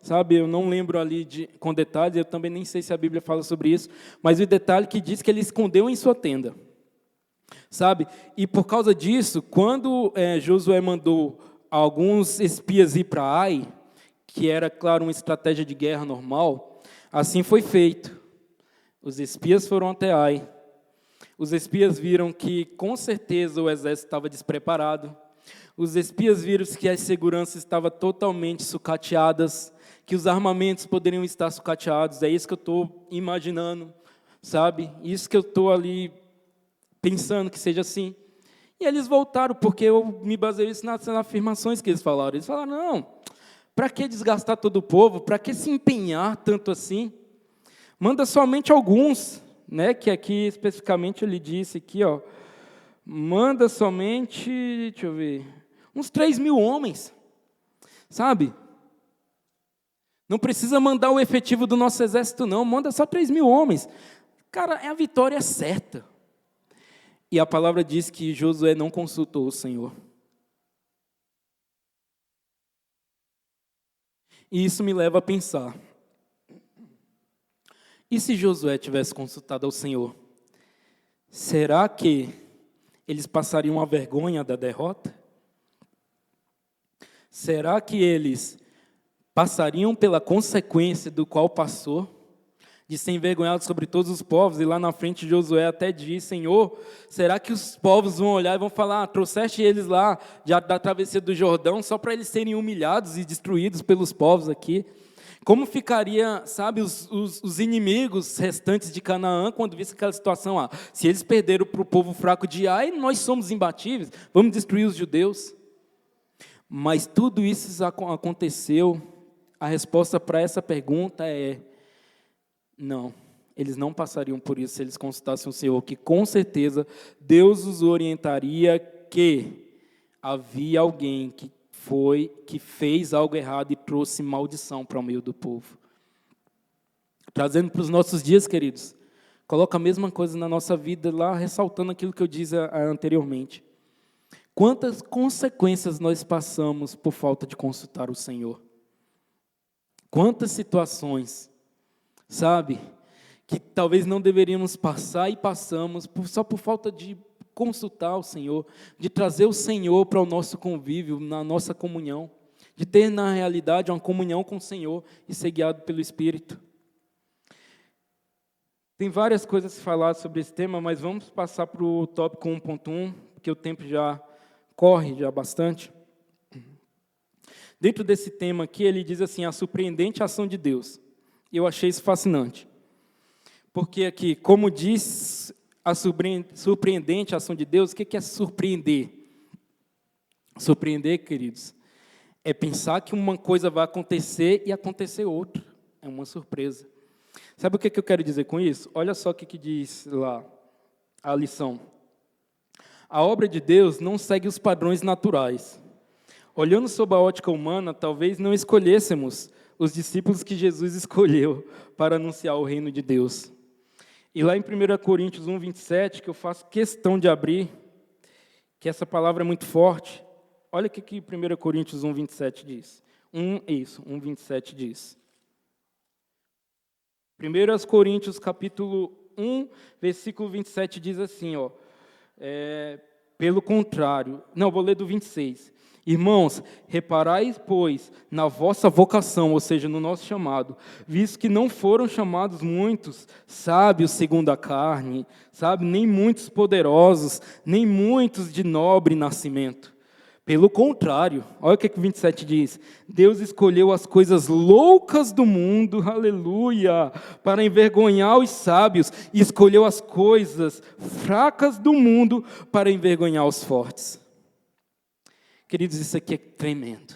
sabe, eu não lembro ali com detalhes, eu também nem sei se a Bíblia fala sobre isso, mas o detalhe que diz que ele escondeu em sua tenda. Sabe? E por causa disso, quando Josué mandou alguns espias ir para Ai, que era, claro, uma estratégia de guerra normal, assim foi feito. Os espias foram até Ai. Os espias viram que, com certeza, o exército estava despreparado. Os espias viram que as seguranças estavam totalmente sucateadas, que os armamentos poderiam estar sucateados. É isso que eu estou imaginando, sabe? Isso que eu estou ali pensando que seja assim. E eles voltaram, porque eu me baseio isso nas afirmações que eles falaram. Eles falaram, não, Para que desgastar todo o povo? Para que se empenhar tanto assim? Manda somente alguns, né? Que aqui especificamente ele disse aqui, ó, manda somente, deixa eu ver, uns 3.000 homens, sabe? Não precisa mandar o efetivo do nosso exército, não, manda só 3.000 homens. Cara, é a vitória certa. E a palavra diz que Josué não consultou o Senhor. E isso me leva a pensar, e se Josué tivesse consultado ao Senhor, será que eles passariam a vergonha da derrota? Será que eles passariam pela consequência do qual passou, de ser envergonhado sobre todos os povos? E lá na frente Josué até diz: Senhor, será que os povos vão olhar e vão falar, trouxeste eles lá da travessia do Jordão só para eles serem humilhados e destruídos pelos povos aqui? Como ficaria, sabe, os inimigos restantes de Canaã quando vissem aquela situação? Se eles perderam para o povo fraco de Ai, nós somos imbatíveis, vamos destruir os judeus. Mas tudo isso aconteceu. A resposta para essa pergunta é: não, eles não passariam por isso se eles consultassem o Senhor, que com certeza Deus os orientaria que havia alguém que fez algo errado e trouxe maldição para o meio do povo. Trazendo para os nossos dias, queridos, coloca a mesma coisa na nossa vida lá, ressaltando aquilo que eu disse anteriormente. Quantas consequências nós passamos por falta de consultar o Senhor? Quantas situações, sabe, que talvez não deveríamos passar e passamos só por falta de consultar o Senhor, de trazer o Senhor para o nosso convívio, na nossa comunhão, de ter na realidade uma comunhão com o Senhor e ser guiado pelo Espírito. Tem várias coisas a falar sobre esse tema, mas vamos passar para o tópico 1.1, porque o tempo já corre já bastante. Dentro desse tema aqui, ele diz assim: a surpreendente ação de Deus. Eu achei isso fascinante. Porque aqui, como diz a surpreendente ação de Deus, o que é surpreender? Surpreender, queridos, é pensar que uma coisa vai acontecer e acontecer outra. É uma surpresa. Sabe o que eu quero dizer com isso? Olha só o que diz lá a lição. A obra de Deus não segue os padrões naturais. Olhando sob a ótica humana, talvez não escolhêssemos os discípulos que Jesus escolheu para anunciar o reino de Deus. E lá em 1 Coríntios 1:27, que eu faço questão de abrir, que essa palavra é muito forte. Olha o que 1 Coríntios 1:27 diz. 1:27 diz. 1 Coríntios capítulo 1, versículo 27 diz assim, ó, pelo contrário, não, vou ler do 26. Irmãos, reparai, pois, na vossa vocação, ou seja, no nosso chamado, visto que não foram chamados muitos sábios segundo a carne, sabe, nem muitos poderosos, nem muitos de nobre nascimento. Pelo contrário, olha o que o 27 diz: Deus escolheu as coisas loucas do mundo, aleluia, para envergonhar os sábios, e escolheu as coisas fracas do mundo para envergonhar os fortes. Queridos, isso aqui é tremendo.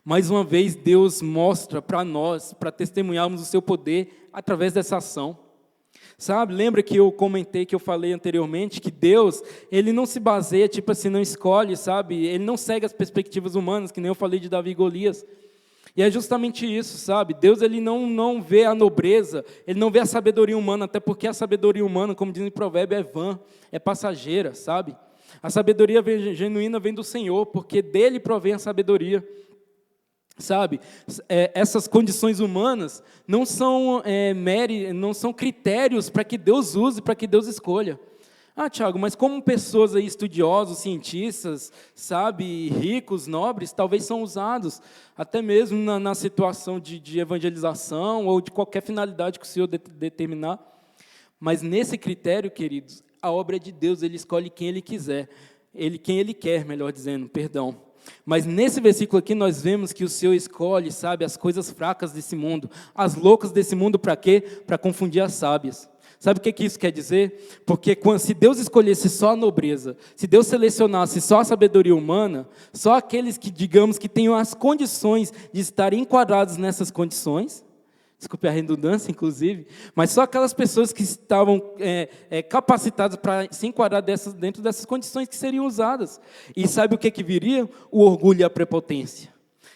Mais uma vez, Deus mostra para nós, para testemunharmos o seu poder através dessa ação. Sabe, lembra que eu comentei, que eu falei anteriormente, que Deus, Ele não se baseia, tipo assim, não escolhe, sabe? Ele não segue as perspectivas humanas, que nem eu falei de Davi e Golias. E é justamente isso, sabe? Deus, Ele não vê a nobreza, Ele não vê a sabedoria humana, até porque a sabedoria humana, como diz em Provérbio, é vã, é passageira, sabe? A sabedoria genuína vem do Senhor, porque dele provém a sabedoria. Sabe, essas condições humanas não são critérios para que Deus use, para que Deus escolha. Tiago, mas como pessoas aí, estudiosos, cientistas, sabe, ricos, nobres, talvez são usados, até mesmo na situação de evangelização ou de qualquer finalidade que o Senhor determinar. Mas nesse critério, queridos, a obra é de Deus, Ele escolhe quem Ele quiser, quem Ele quer, melhor dizendo, perdão. Mas nesse versículo aqui nós vemos que o Senhor escolhe, sabe, as coisas fracas desse mundo, as loucas desse mundo, para quê? Para confundir as sábias. Sabe o que isso quer dizer? Porque se Deus escolhesse só a nobreza, se Deus selecionasse só a sabedoria humana, só aqueles que, digamos, que tenham as condições de estar enquadrados nessas condições, desculpe a redundância, inclusive, mas só aquelas pessoas que estavam capacitadas para se enquadrar dentro dessas condições que seriam usadas. E sabe o que viria? O orgulho e a prepotência.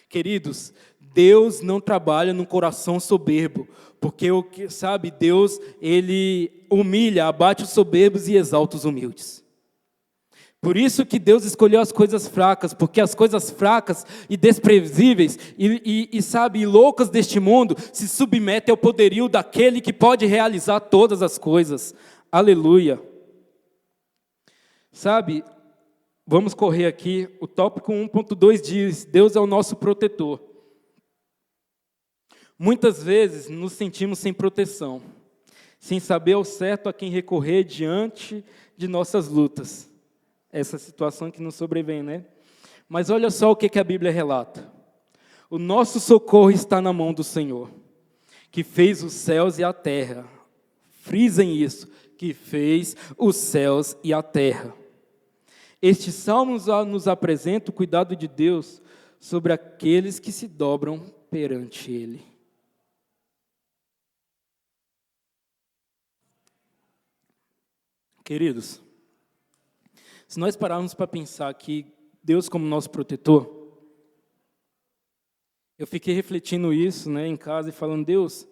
Queridos, Deus não trabalha num coração soberbo, porque, sabe, Deus, Ele humilha, abate os soberbos e exalta os humildes. Por isso que Deus escolheu as coisas fracas, porque as coisas fracas e desprezíveis e loucas deste mundo se submetem ao poderio daquele que pode realizar todas as coisas. Aleluia. Sabe, vamos correr aqui, o tópico 1.2 diz, Deus é o nosso protetor. Muitas vezes nos sentimos sem proteção, sem saber ao certo a quem recorrer diante de nossas lutas. Essa situação que nos sobrevém, né? Mas olha só o que a Bíblia relata. O nosso socorro está na mão do Senhor, que fez os céus e a terra. Frisem isso, que fez os céus e a terra. Este salmo nos apresenta o cuidado de Deus sobre aqueles que se dobram perante Ele. Queridos, se nós pararmos para pensar que Deus como nosso protetor, eu fiquei refletindo isso, né, em casa e falando, Deus,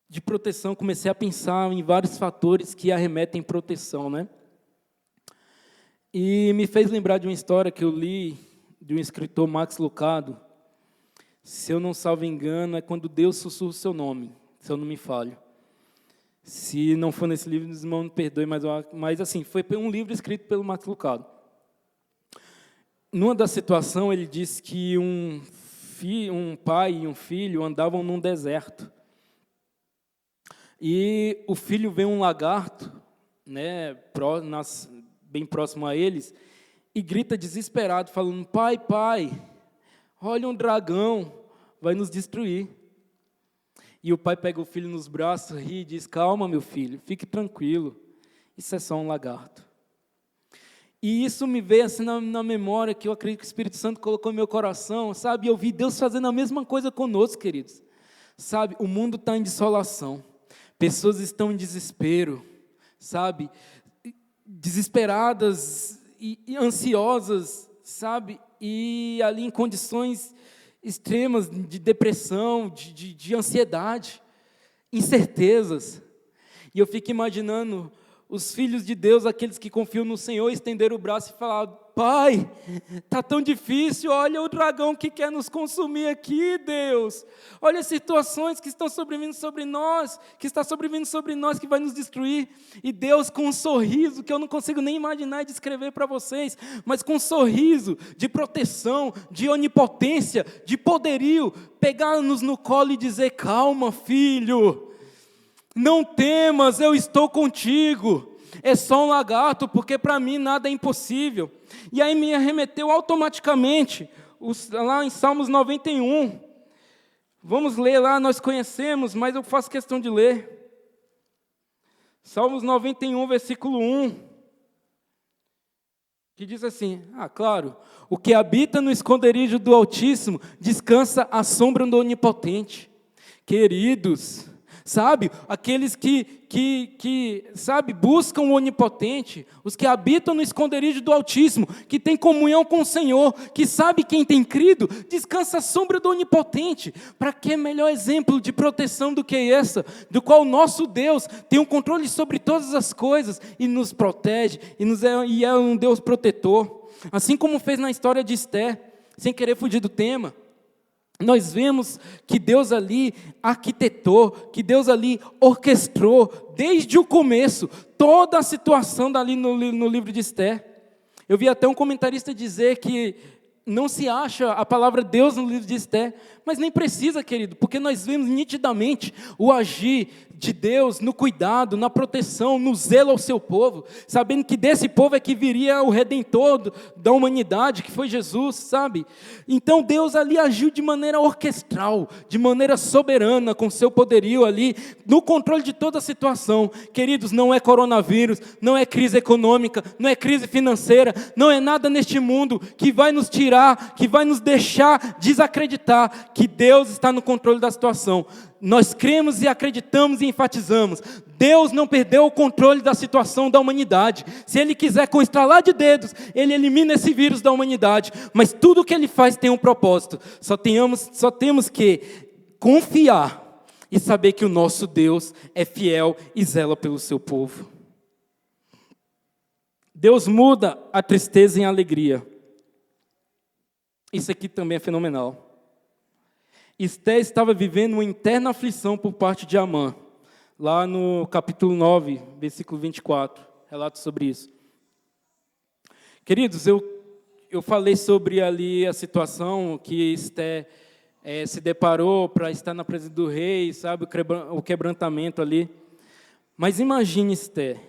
de proteção, comecei a pensar em vários fatores que arremetem proteção, né? E me fez lembrar de uma história que eu li de um escritor, Max Lucado. Se eu não salvo engano, é quando Deus sussurra o seu nome, se eu não me falho. Se não for nesse livro, os irmãos me perdoem, mas assim, foi um livro escrito pelo Max Lucado. Numa da situação, ele disse que um pai e um filho andavam num deserto. E o filho vê um lagarto, né, bem próximo a eles, e grita desesperado, falando, pai, olha um dragão, vai nos destruir. E o pai pega o filho nos braços, ri e diz, calma, meu filho, fique tranquilo, isso é só um lagarto. E isso me veio assim na memória, que eu acredito que o Espírito Santo colocou no meu coração, sabe? Eu vi Deus fazendo a mesma coisa conosco, queridos. Sabe, o mundo está em desolação, pessoas estão em desespero, sabe? Desesperadas e ansiosas, sabe? E ali em condições extremas de depressão, de ansiedade, incertezas. E eu fico imaginando os filhos de Deus, aqueles que confiam no Senhor, estender o braço e falar, pai, está tão difícil, olha o dragão que quer nos consumir aqui, Deus. Olha as situações que estão sobrevindo sobre nós, que vai nos destruir. E Deus com um sorriso, que eu não consigo nem imaginar e descrever para vocês, mas com um sorriso de proteção, de onipotência, de poderio, pegar-nos no colo e dizer, calma, filho, não temas, eu estou contigo. É só um lagarto, porque para mim nada é impossível. E aí me arremeteu automaticamente, lá em Salmos 91. Vamos ler lá, nós conhecemos, mas eu faço questão de ler. Salmos 91, versículo 1. Que diz assim, claro, o que habita no esconderijo do Altíssimo, descansa à sombra do Onipotente. Queridos, sabe, aqueles que buscam o Onipotente, os que habitam no esconderijo do Altíssimo, que têm comunhão com o Senhor, que sabe quem tem crido, descansa à sombra do Onipotente. Para que melhor exemplo de proteção do que essa, do qual o nosso Deus tem um controle sobre todas as coisas, e nos protege, e é um Deus protetor, assim como fez na história de Esté, sem querer fugir do tema. Nós vemos que Deus ali arquitetou, que Deus ali orquestrou, desde o começo, toda a situação dali no livro de Esté. Eu vi até um comentarista dizer que não se acha a palavra Deus no livro de Esté, mas nem precisa, querido, porque nós vemos nitidamente o agir de Deus no cuidado, na proteção, no zelo ao seu povo, sabendo que desse povo é que viria o Redentor da humanidade, que foi Jesus, sabe? Então Deus ali agiu de maneira orquestral, de maneira soberana, com seu poderio ali, no controle de toda a situação. Queridos, não é coronavírus, não é crise econômica, não é crise financeira, não é nada neste mundo que vai nos tirar, que vai nos deixar desacreditar que Deus está no controle da situação. Nós cremos e acreditamos e enfatizamos. Deus não perdeu o controle da situação da humanidade. Se Ele quiser, com estralar de dedos, Ele elimina esse vírus da humanidade. Mas tudo o que Ele faz tem um propósito. Só temos que confiar e saber que o nosso Deus é fiel e zela pelo seu povo. Deus muda a tristeza em alegria. Isso aqui também é fenomenal. Esté estava vivendo uma interna aflição por parte de Amã. Lá no capítulo 9, versículo 24, relato sobre isso. Queridos, eu falei sobre ali a situação que Esté se deparou para estar na presença do rei, sabe, o quebrantamento ali. Mas imagine Esté.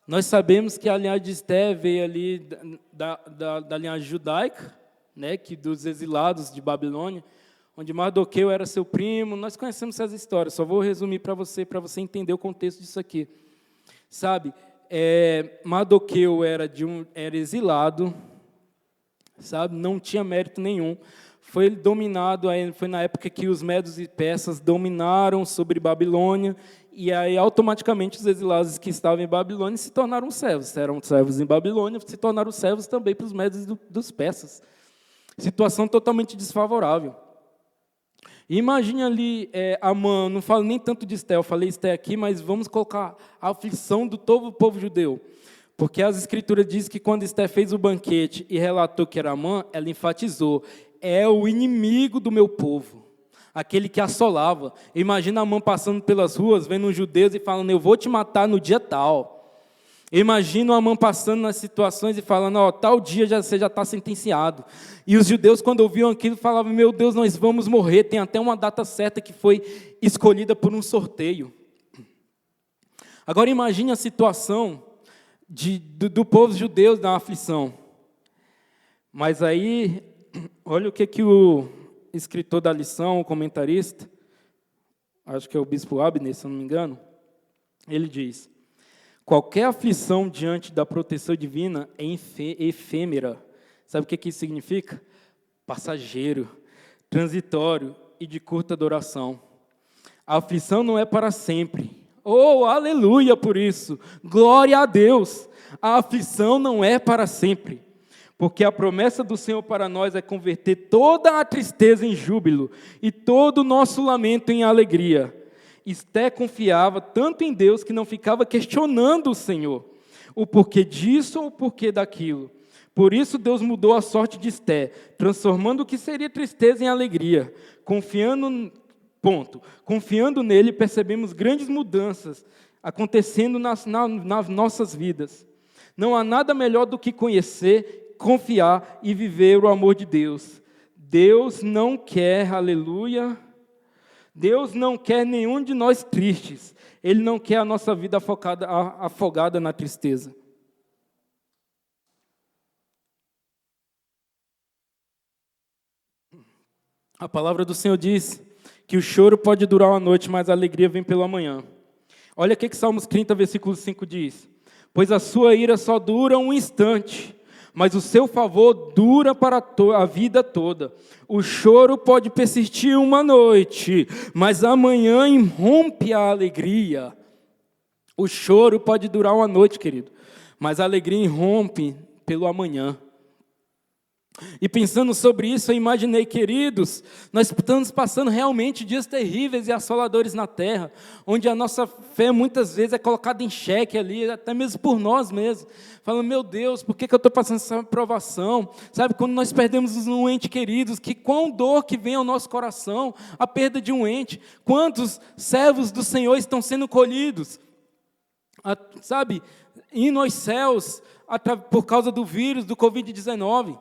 Nós sabemos que a linhagem de Esté veio ali da linhagem judaica, né, que dos exilados de Babilônia, onde Mardoqueu era seu primo. Nós conhecemos essas histórias, só vou resumir para você entender o contexto disso aqui. Sabe, Mardoqueu era exilado, sabe, não tinha mérito nenhum, foi dominado, foi na época que os medos e persas dominaram sobre Babilônia, e aí automaticamente os exilados que estavam em Babilônia se tornaram servos, eram servos em Babilônia, se tornaram servos também para os medos e dos persas. Situação totalmente desfavorável. Imagine ali Amã, não falo nem tanto de Esté, eu falei Esté aqui, mas vamos colocar a aflição do todo o povo judeu. Porque as escrituras dizem que quando Esté fez o banquete e relatou que era Amã, ela enfatizou: é o inimigo do meu povo, aquele que assolava. Imagina Amã passando pelas ruas, vendo os judeus e falando: eu vou te matar no dia tal. Imagina Amã passando nas situações e falando: ó, tal dia você já está sentenciado. E os judeus, quando ouviam aquilo, falavam: meu Deus, nós vamos morrer. Tem até uma data certa que foi escolhida por um sorteio. Agora imagine a situação do povo judeu na aflição. Mas aí, olha o que o escritor da lição, o comentarista, acho que é o bispo Abner, se eu não me engano, ele diz: qualquer aflição diante da proteção divina é efêmera. Sabe o que isso significa? Passageiro, transitório e de curta duração. A aflição não é para sempre. Oh, aleluia por isso! Glória a Deus! A aflição não é para sempre. Porque a promessa do Senhor para nós é converter toda a tristeza em júbilo e todo o nosso lamento em alegria. Esté confiava tanto em Deus que não ficava questionando o Senhor, o porquê disso ou o porquê daquilo. Por isso Deus mudou a sorte de Esté, transformando o que seria tristeza em alegria. Confiando nele, percebemos grandes mudanças acontecendo nas nossas vidas. Não há nada melhor do que conhecer, confiar e viver o amor de Deus. Deus não quer, aleluia, Deus não quer nenhum de nós tristes. Ele não quer a nossa vida afogada na tristeza. A palavra do Senhor diz que o choro pode durar uma noite, mas a alegria vem pela manhã. Olha o que Salmos 30, versículo 5 diz: pois a sua ira só dura um instante, mas o seu favor dura para a vida toda. O choro pode persistir uma noite, mas amanhã irrompe a alegria. O choro pode durar uma noite, querido, mas a alegria irrompe pelo amanhã. E pensando sobre isso, eu imaginei, queridos, nós estamos passando realmente dias terríveis e assoladores na terra, onde a nossa fé muitas vezes é colocada em xeque ali, até mesmo por nós mesmos, falando: meu Deus, por que eu estou passando essa provação? Sabe, quando nós perdemos um ente querido, que quão dor que vem ao nosso coração, a perda de um ente, quantos servos do Senhor estão sendo colhidos, sabe, indo aos céus, por causa do vírus, do Covid-19,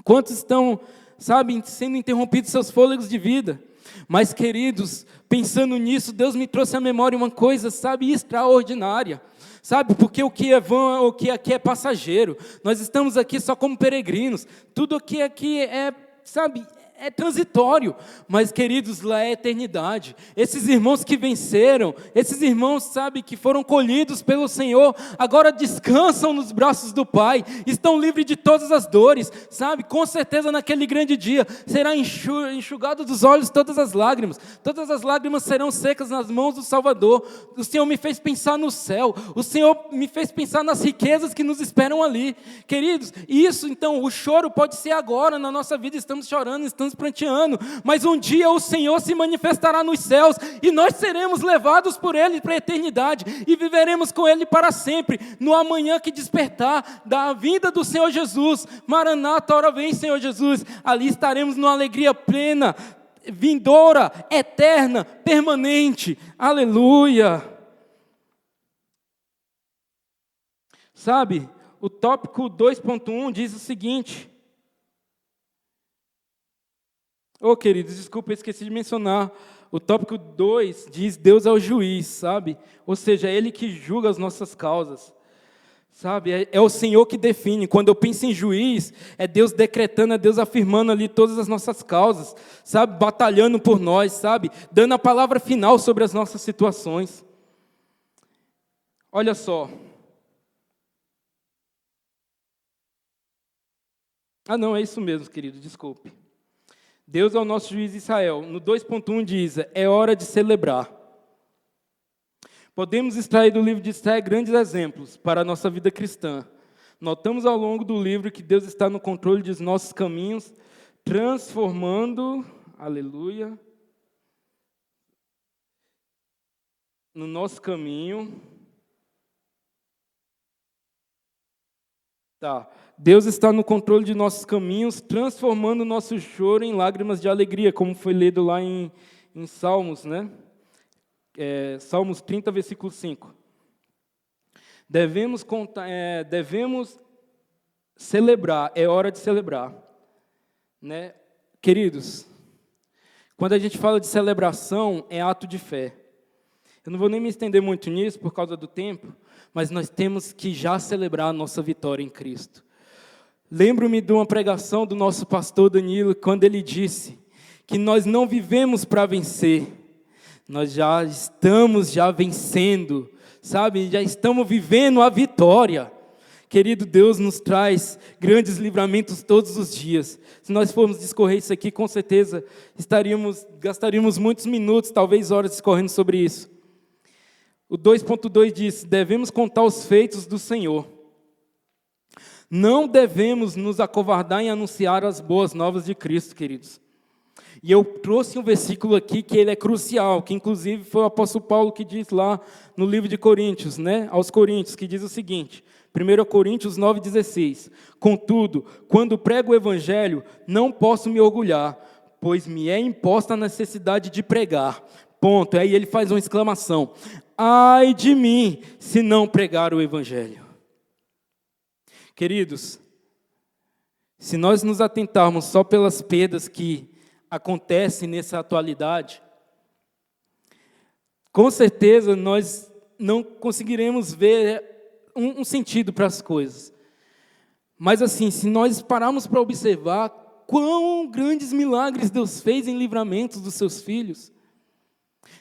quantos estão, sabe, sendo interrompidos seus fôlegos de vida? Mas, queridos, pensando nisso, Deus me trouxe à memória uma coisa, sabe, extraordinária. Sabe, porque o que é vão, o que aqui é passageiro. Nós estamos aqui só como peregrinos. Tudo aqui é, sabe, é transitório, mas, queridos, lá é eternidade. Esses irmãos que venceram, esses irmãos, sabe, que foram colhidos pelo Senhor, agora descansam nos braços do Pai, estão livres de todas as dores, sabe, com certeza naquele grande dia, será enxugado dos olhos todas as lágrimas serão secas nas mãos do Salvador. O Senhor me fez pensar no céu, o Senhor me fez pensar nas riquezas que nos esperam ali, queridos. Isso, então, o choro pode ser agora, na nossa vida estamos chorando, estamos pranteando, mas um dia o Senhor se manifestará nos céus, e nós seremos levados por Ele para a eternidade, e viveremos com Ele para sempre, no amanhã que despertar, da vinda do Senhor Jesus. Maranata, ora vem, Senhor Jesus. Ali estaremos numa alegria plena, vindoura, eterna, permanente. Aleluia. Sabe, o tópico 2.1 diz o seguinte. Queridos, desculpa, eu esqueci de mencionar. O tópico 2 diz: Deus é o juiz, sabe? Ou seja, é Ele que julga as nossas causas. Sabe, é o Senhor que define. Quando eu penso em juiz, é Deus decretando, é Deus afirmando ali todas as nossas causas, sabe, batalhando por nós, sabe, dando a palavra final sobre as nossas situações. Olha só. Não, é isso mesmo, querido, desculpe. Deus é o nosso juiz de Israel. No 2.1 diz: é hora de celebrar. Podemos extrair do livro de Esther grandes exemplos para a nossa vida cristã. Notamos ao longo do livro que Deus está no controle dos nossos caminhos, transformando, aleluia, no nosso caminho. Deus está no controle de nossos caminhos, transformando o nosso choro em lágrimas de alegria, como foi lido lá em Salmos, né? Salmos 30, versículo 5. Devemos celebrar, é hora de celebrar, né? Queridos, quando a gente fala de celebração, é ato de fé. Eu não vou nem me estender muito nisso por causa do tempo, mas nós temos que já celebrar a nossa vitória em Cristo. Lembro-me de uma pregação do nosso pastor Danilo, quando ele disse que nós não vivemos para vencer, nós já estamos vencendo, sabe? Já estamos vivendo a vitória. Querido, Deus nos traz grandes livramentos todos os dias. Se nós formos discorrer isso aqui, com certeza gastaríamos muitos minutos, talvez horas, discorrendo sobre isso. O 2.2 diz: devemos contar os feitos do Senhor. Não devemos nos acovardar em anunciar as boas novas de Cristo, queridos. E eu trouxe um versículo aqui que ele é crucial, que inclusive foi o apóstolo Paulo que diz lá no livro de Coríntios, né, aos Coríntios, que diz o seguinte, 1 Coríntios 9,16: contudo, quando prego o evangelho, não posso me orgulhar, pois me é imposta a necessidade de pregar. Ponto. Aí ele faz uma exclamação: ai de mim, se não pregar o evangelho. Queridos, se nós nos atentarmos só pelas perdas que acontecem nessa atualidade, com certeza nós não conseguiremos ver um sentido para as coisas. Mas assim, se nós pararmos para observar quão grandes milagres Deus fez em livramentos dos seus filhos.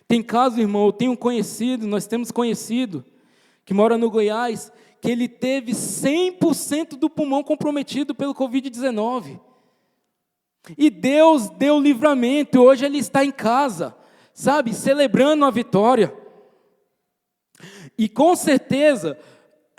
Tem caso, irmão, eu tenho conhecido, nós temos conhecido, que mora no Goiás, que ele teve 100% do pulmão comprometido pelo Covid-19. E Deus deu livramento, e hoje ele está em casa, sabe, celebrando a vitória. E com certeza,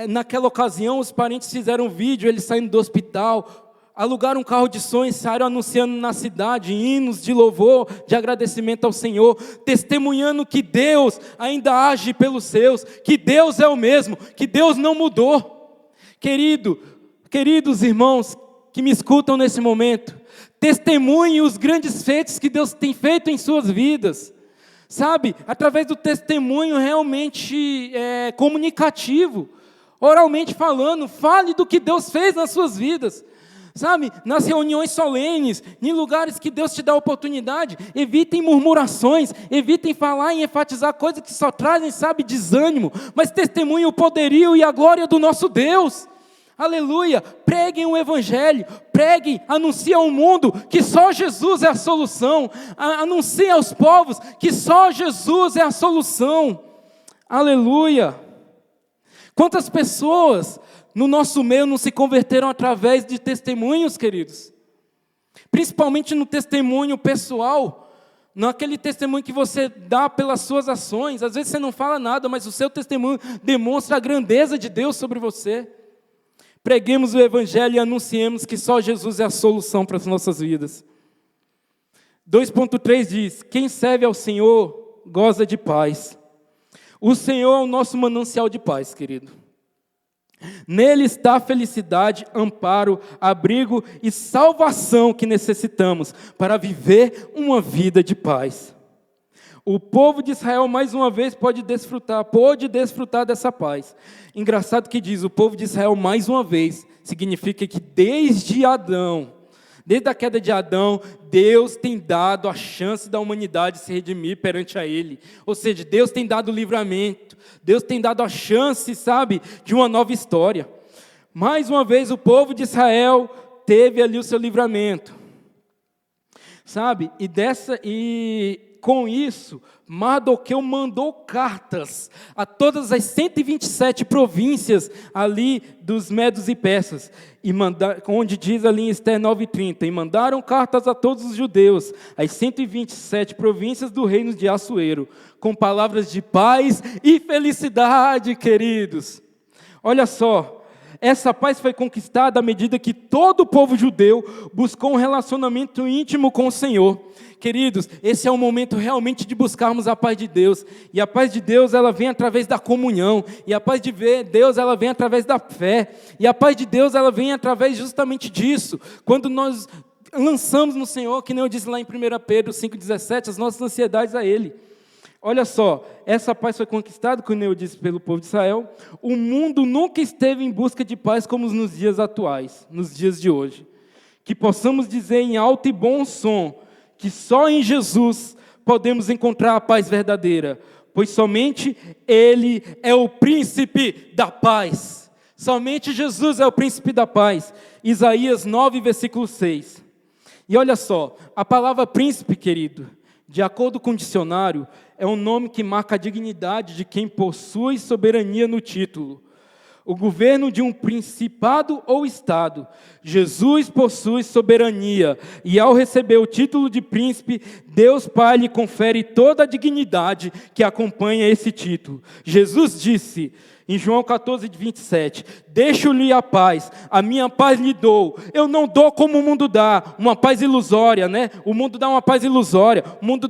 naquela ocasião, os parentes fizeram um vídeo, ele saindo do hospital, alugaram um carro de som e saíram anunciando na cidade hinos de louvor, de agradecimento ao Senhor, testemunhando que Deus ainda age pelos seus, que Deus é o mesmo, que Deus não mudou. Queridos irmãos que me escutam nesse momento, testemunhem os grandes feitos que Deus tem feito em suas vidas, sabe, através do testemunho realmente comunicativo, oralmente falando, fale do que Deus fez nas suas vidas. Sabe, nas reuniões solenes, em lugares que Deus te dá oportunidade, evitem murmurações, evitem falar e enfatizar coisas que só trazem, sabe, desânimo, mas testemunhem o poderio e a glória do nosso Deus. Aleluia, preguem o Evangelho, preguem, anunciem ao mundo que só Jesus é a solução, anunciem aos povos que só Jesus é a solução. Aleluia. Quantas pessoas no nosso meio não se converteram através de testemunhos, queridos? Principalmente no testemunho pessoal, naquele testemunho que você dá pelas suas ações. Às vezes você não fala nada, mas o seu testemunho demonstra a grandeza de Deus sobre você. Preguemos o Evangelho e anunciemos que só Jesus é a solução para as nossas vidas. 2.3 diz: quem serve ao Senhor goza de paz. O Senhor é o nosso manancial de paz, querido. Nele está a felicidade, amparo, abrigo e salvação que necessitamos para viver uma vida de paz. O povo de Israel, mais uma vez, pôde desfrutar dessa paz. Engraçado que diz, o povo de Israel, mais uma vez, significa que desde Adão, desde a queda de Adão, Deus tem dado a chance da humanidade se redimir perante a Ele. Ou seja, Deus tem dado livramento, Deus tem dado a chance, sabe, de uma nova história. Mais uma vez, o povo de Israel teve ali o seu livramento. Sabe, e com isso, Mardoqueu mandou cartas a todas as 127 províncias ali dos medos e persas, onde diz ali em Esther 9:30, e mandaram cartas a todos os judeus, as 127 províncias do reino de Assuero, com palavras de paz e felicidade, queridos. Olha só, essa paz foi conquistada à medida que todo o povo judeu buscou um relacionamento íntimo com o Senhor. Queridos, esse é o momento realmente de buscarmos a paz de Deus. E a paz de Deus, ela vem através da comunhão. E a paz de Deus, ela vem através da fé. E a paz de Deus, ela vem através justamente disso. Quando nós lançamos no Senhor, que nem eu disse lá em 1 Pedro 5,17, as nossas ansiedades a Ele. Olha só, essa paz foi conquistada, como eu disse, pelo povo de Israel. O mundo nunca esteve em busca de paz como nos dias atuais, nos dias de hoje. Que possamos dizer em alto e bom som, que só em Jesus podemos encontrar a paz verdadeira, pois somente Ele é o príncipe da paz. Somente Jesus é o príncipe da paz. Isaías 9, versículo 6. E olha só, a palavra príncipe, querido, de acordo com o dicionário, é um nome que marca a dignidade de quem possui soberania no título. O governo de um principado ou estado. Jesus possui soberania, e ao receber o título de príncipe, Deus Pai lhe confere toda a dignidade que acompanha esse título. Jesus disse, em João 14:27, deixo-lhe a paz, a minha paz lhe dou. Eu não dou como o mundo dá, uma paz ilusória, né? O mundo dá uma paz ilusória, o mundo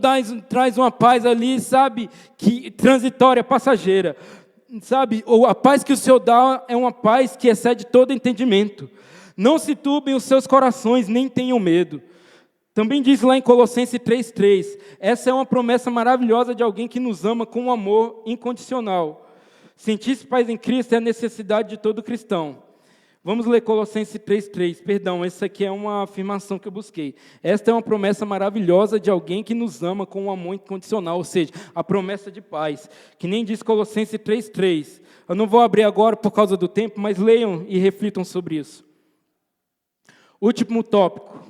traz uma paz ali, sabe, que transitória, passageira. Sabe, a paz que o Senhor dá é uma paz que excede todo entendimento. Não se turbem os seus corações, nem tenham medo. Também diz lá em Colossenses 3:3, essa é uma promessa maravilhosa de alguém que nos ama com um amor incondicional. Sentir-se paz em Cristo é a necessidade de todo cristão. Vamos ler Colossenses 3:3. Perdão, essa aqui é uma afirmação que eu busquei. Esta é uma promessa maravilhosa de alguém que nos ama com um amor incondicional, ou seja, a promessa de paz, que nem diz Colossenses 3:3. Eu não vou abrir agora por causa do tempo, mas leiam e reflitam sobre isso. Último tópico.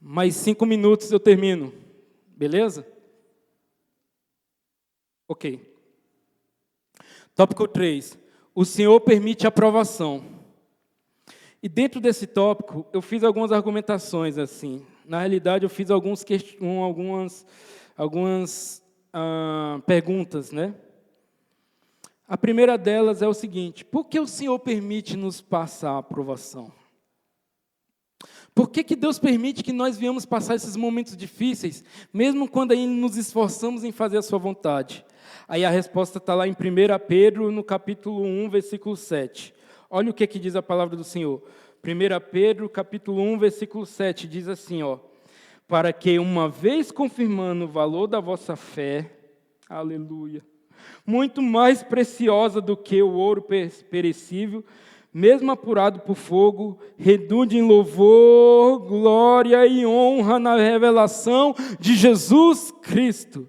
Mais 5 minutos eu termino. Beleza? Ok. Tópico 3. O Senhor permite aprovação. E dentro desse tópico, eu fiz algumas argumentações assim. Na realidade, eu fiz algumas perguntas, né? A primeira delas é o seguinte: por que o Senhor permite nos passar a aprovação? Por que Deus permite que nós venhamos passar esses momentos difíceis, mesmo quando ainda nos esforçamos em fazer a sua vontade? Aí a resposta está lá em 1 Pedro, no capítulo 1, versículo 7. Olha o que diz a palavra do Senhor. 1 Pedro, capítulo 1, versículo 7, diz assim, ó: para que, uma vez confirmando o valor da vossa fé, aleluia, muito mais preciosa do que o ouro perecível, mesmo apurado por fogo, redunde em louvor, glória e honra na revelação de Jesus Cristo.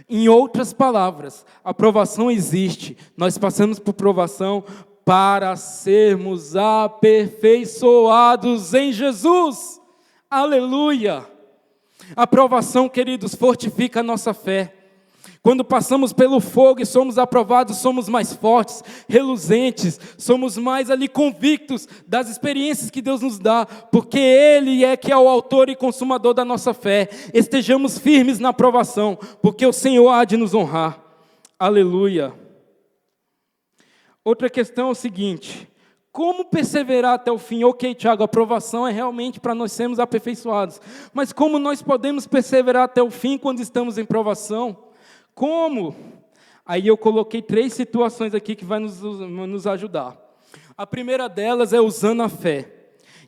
Em outras palavras, a provação existe, nós passamos por provação para sermos aperfeiçoados em Jesus. Aleluia! A provação, queridos, fortifica a nossa fé. Quando passamos pelo fogo e somos aprovados, somos mais fortes, reluzentes, somos mais ali convictos das experiências que Deus nos dá, porque Ele é que é o autor e consumador da nossa fé. Estejamos firmes na provação, porque o Senhor há de nos honrar. Aleluia. Outra questão é o seguinte: como perseverar até o fim? Ok, Tiago, a provação é realmente para nós sermos aperfeiçoados, mas como nós podemos perseverar até o fim quando estamos em provação? Como? Aí eu coloquei 3 situações aqui que vai nos ajudar. A primeira delas é usando a fé.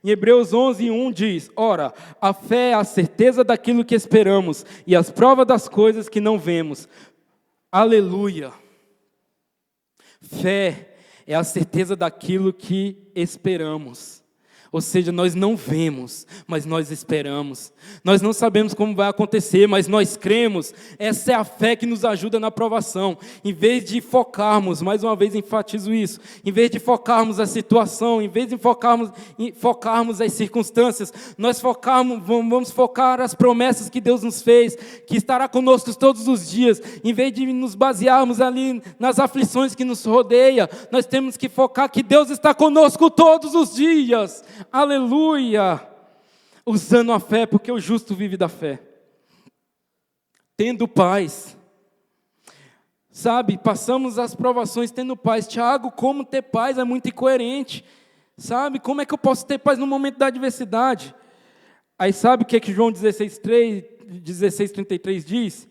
Em Hebreus 11:1 diz: ora, a fé é a certeza daquilo que esperamos e as provas das coisas que não vemos. Aleluia! Fé é a certeza daquilo que esperamos. Ou seja, nós não vemos, mas nós esperamos. Nós não sabemos como vai acontecer, mas nós cremos. Essa é a fé que nos ajuda na provação. Em vez de focarmos, mais uma vez enfatizo isso, em vez de focarmos a situação, em vez de focarmos as circunstâncias, vamos focar as promessas que Deus nos fez, que estará conosco todos os dias. Em vez de nos basearmos ali nas aflições que nos rodeiam, nós temos que focar que Deus está conosco todos os dias. Aleluia! Usando a fé, porque o justo vive da fé. Tendo paz. Sabe, passamos as provações tendo paz. Tiago, como ter paz é muito incoerente. Sabe, como é que eu posso ter paz no momento da adversidade? Aí sabe o que é que João 16:33 diz?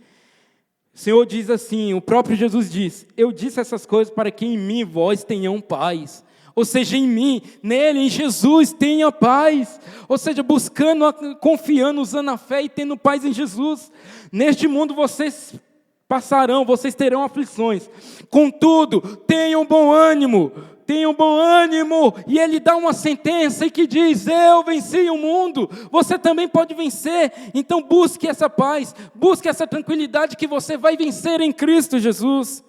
O Senhor diz assim, o próprio Jesus diz: eu disse essas coisas para que em mim vós tenham paz. Ou seja, em mim, nele, em Jesus, tenha paz. Ou seja, buscando, confiando, usando a fé e tendo paz em Jesus. Neste mundo vocês passarão, vocês terão aflições. Contudo, tenham bom ânimo. Tenham bom ânimo. E ele dá uma sentença e que diz: eu venci o mundo. Você também pode vencer. Então busque essa paz. Busque essa tranquilidade que você vai vencer em Cristo Jesus.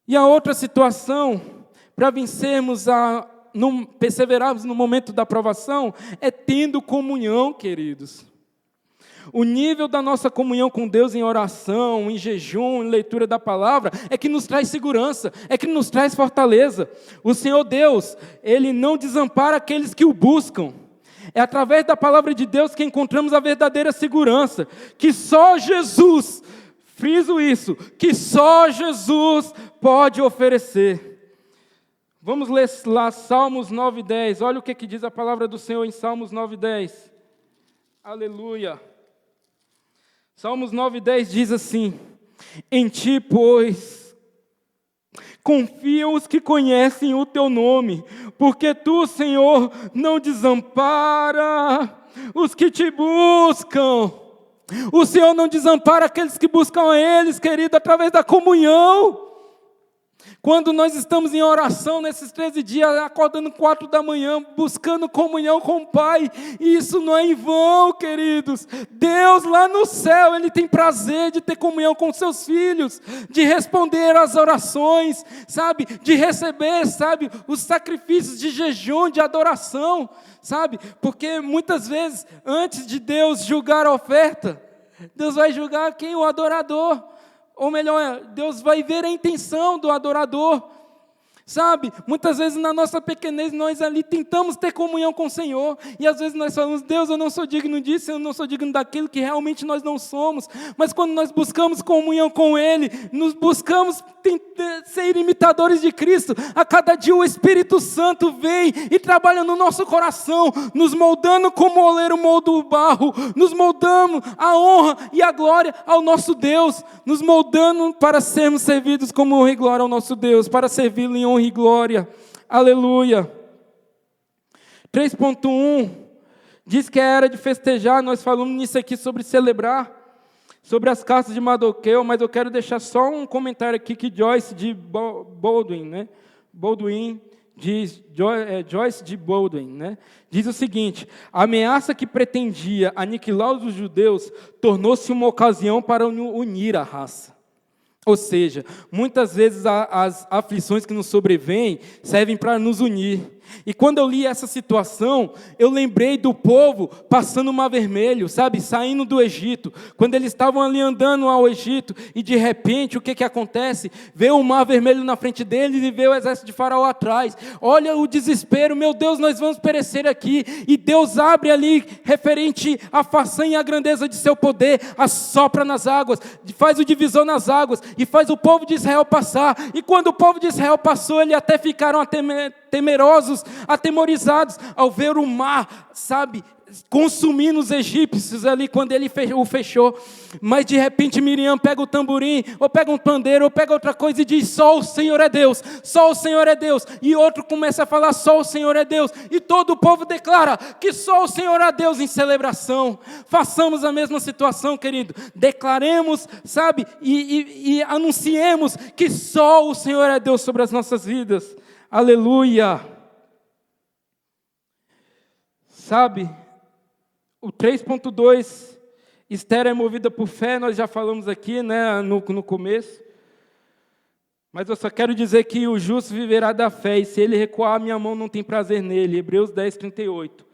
E a outra situação, para vencermos, perseverarmos no momento da provação, é tendo comunhão, queridos. O nível da nossa comunhão com Deus em oração, em jejum, em leitura da palavra, é que nos traz segurança, é que nos traz fortaleza. O Senhor Deus, Ele não desampara aqueles que o buscam. É através da palavra de Deus que encontramos a verdadeira segurança, que só Jesus, friso isso, que só Jesus pode oferecer. Vamos ler lá Salmos 9:10. Olha o que diz a palavra do Senhor em Salmos 9:10. Aleluia. Salmos 9:10 diz assim: em ti, pois, confiam os que conhecem o teu nome, porque tu, Senhor, não desampara os que te buscam. O Senhor não desampara aqueles que buscam a Eles, querido, através da comunhão. Quando nós estamos em oração nesses 13 dias, acordando 4 da manhã, buscando comunhão com o Pai, isso não é em vão, queridos. Deus lá no céu, Ele tem prazer de ter comunhão com seus filhos, de responder às orações, sabe, de receber, sabe, os sacrifícios de jejum, de adoração, sabe, porque muitas vezes, antes de Deus julgar a oferta, Deus vai julgar quem? O adorador. Ou melhor, Deus vai ver a intenção do adorador. Sabe, muitas vezes na nossa pequenez nós ali tentamos ter comunhão com o Senhor, e às vezes nós falamos: Deus, eu não sou digno disso, eu não sou digno daquilo que realmente nós não somos. Mas quando nós buscamos comunhão com Ele, nos buscamos ser imitadores de Cristo, a cada dia o Espírito Santo vem e trabalha no nosso coração, nos moldando como o oleiro molda o barro, nos moldando a honra e a glória ao nosso Deus, nos moldando para sermos servidos como honra e glória ao nosso Deus, para servi-lo em honra e glória. Aleluia. 3.1 diz que é era de festejar. Nós falamos nisso aqui sobre celebrar, sobre as cartas de Mardoqueu, mas eu quero deixar só um comentário aqui que Joyce de Baldwin, Joyce de Baldwin, né? Diz o seguinte: a ameaça que pretendia aniquilar os judeus tornou-se uma ocasião para unir a raça. Ou seja, muitas vezes as aflições que nos sobrevêm servem para nos unir. E quando eu li essa situação, eu lembrei do povo passando o Mar Vermelho, sabe, saindo do Egito. Quando eles estavam ali andando ao Egito, e de repente, o que acontece? Veio o Mar Vermelho na frente deles e veio o exército de Faraó atrás. Olha o desespero, meu Deus, nós vamos perecer aqui. E Deus abre ali, referente à façanha e à grandeza de seu poder, assopra nas águas, faz o divisor nas águas, e faz o povo de Israel passar. E quando o povo de Israel passou, eles até ficaram temerosos, atemorizados, ao ver o mar, sabe, consumindo os egípcios ali, quando ele o fechou. Mas de repente Miriam pega o tamborim, ou pega um pandeiro, ou pega outra coisa e diz: só o Senhor é Deus, só o Senhor é Deus. E outro começa a falar: só o Senhor é Deus. E todo o povo declara que só o Senhor é Deus em celebração. Façamos a mesma situação, querido. Declaremos, sabe, e anunciemos que só o Senhor é Deus sobre as nossas vidas. Aleluia. Sabe, o 3.2, Esther é movida por fé, nós já falamos aqui, né, no começo. Mas eu só quero dizer que o justo viverá da fé, e se ele recuar, minha mão não tem prazer nele. Hebreus 10:38.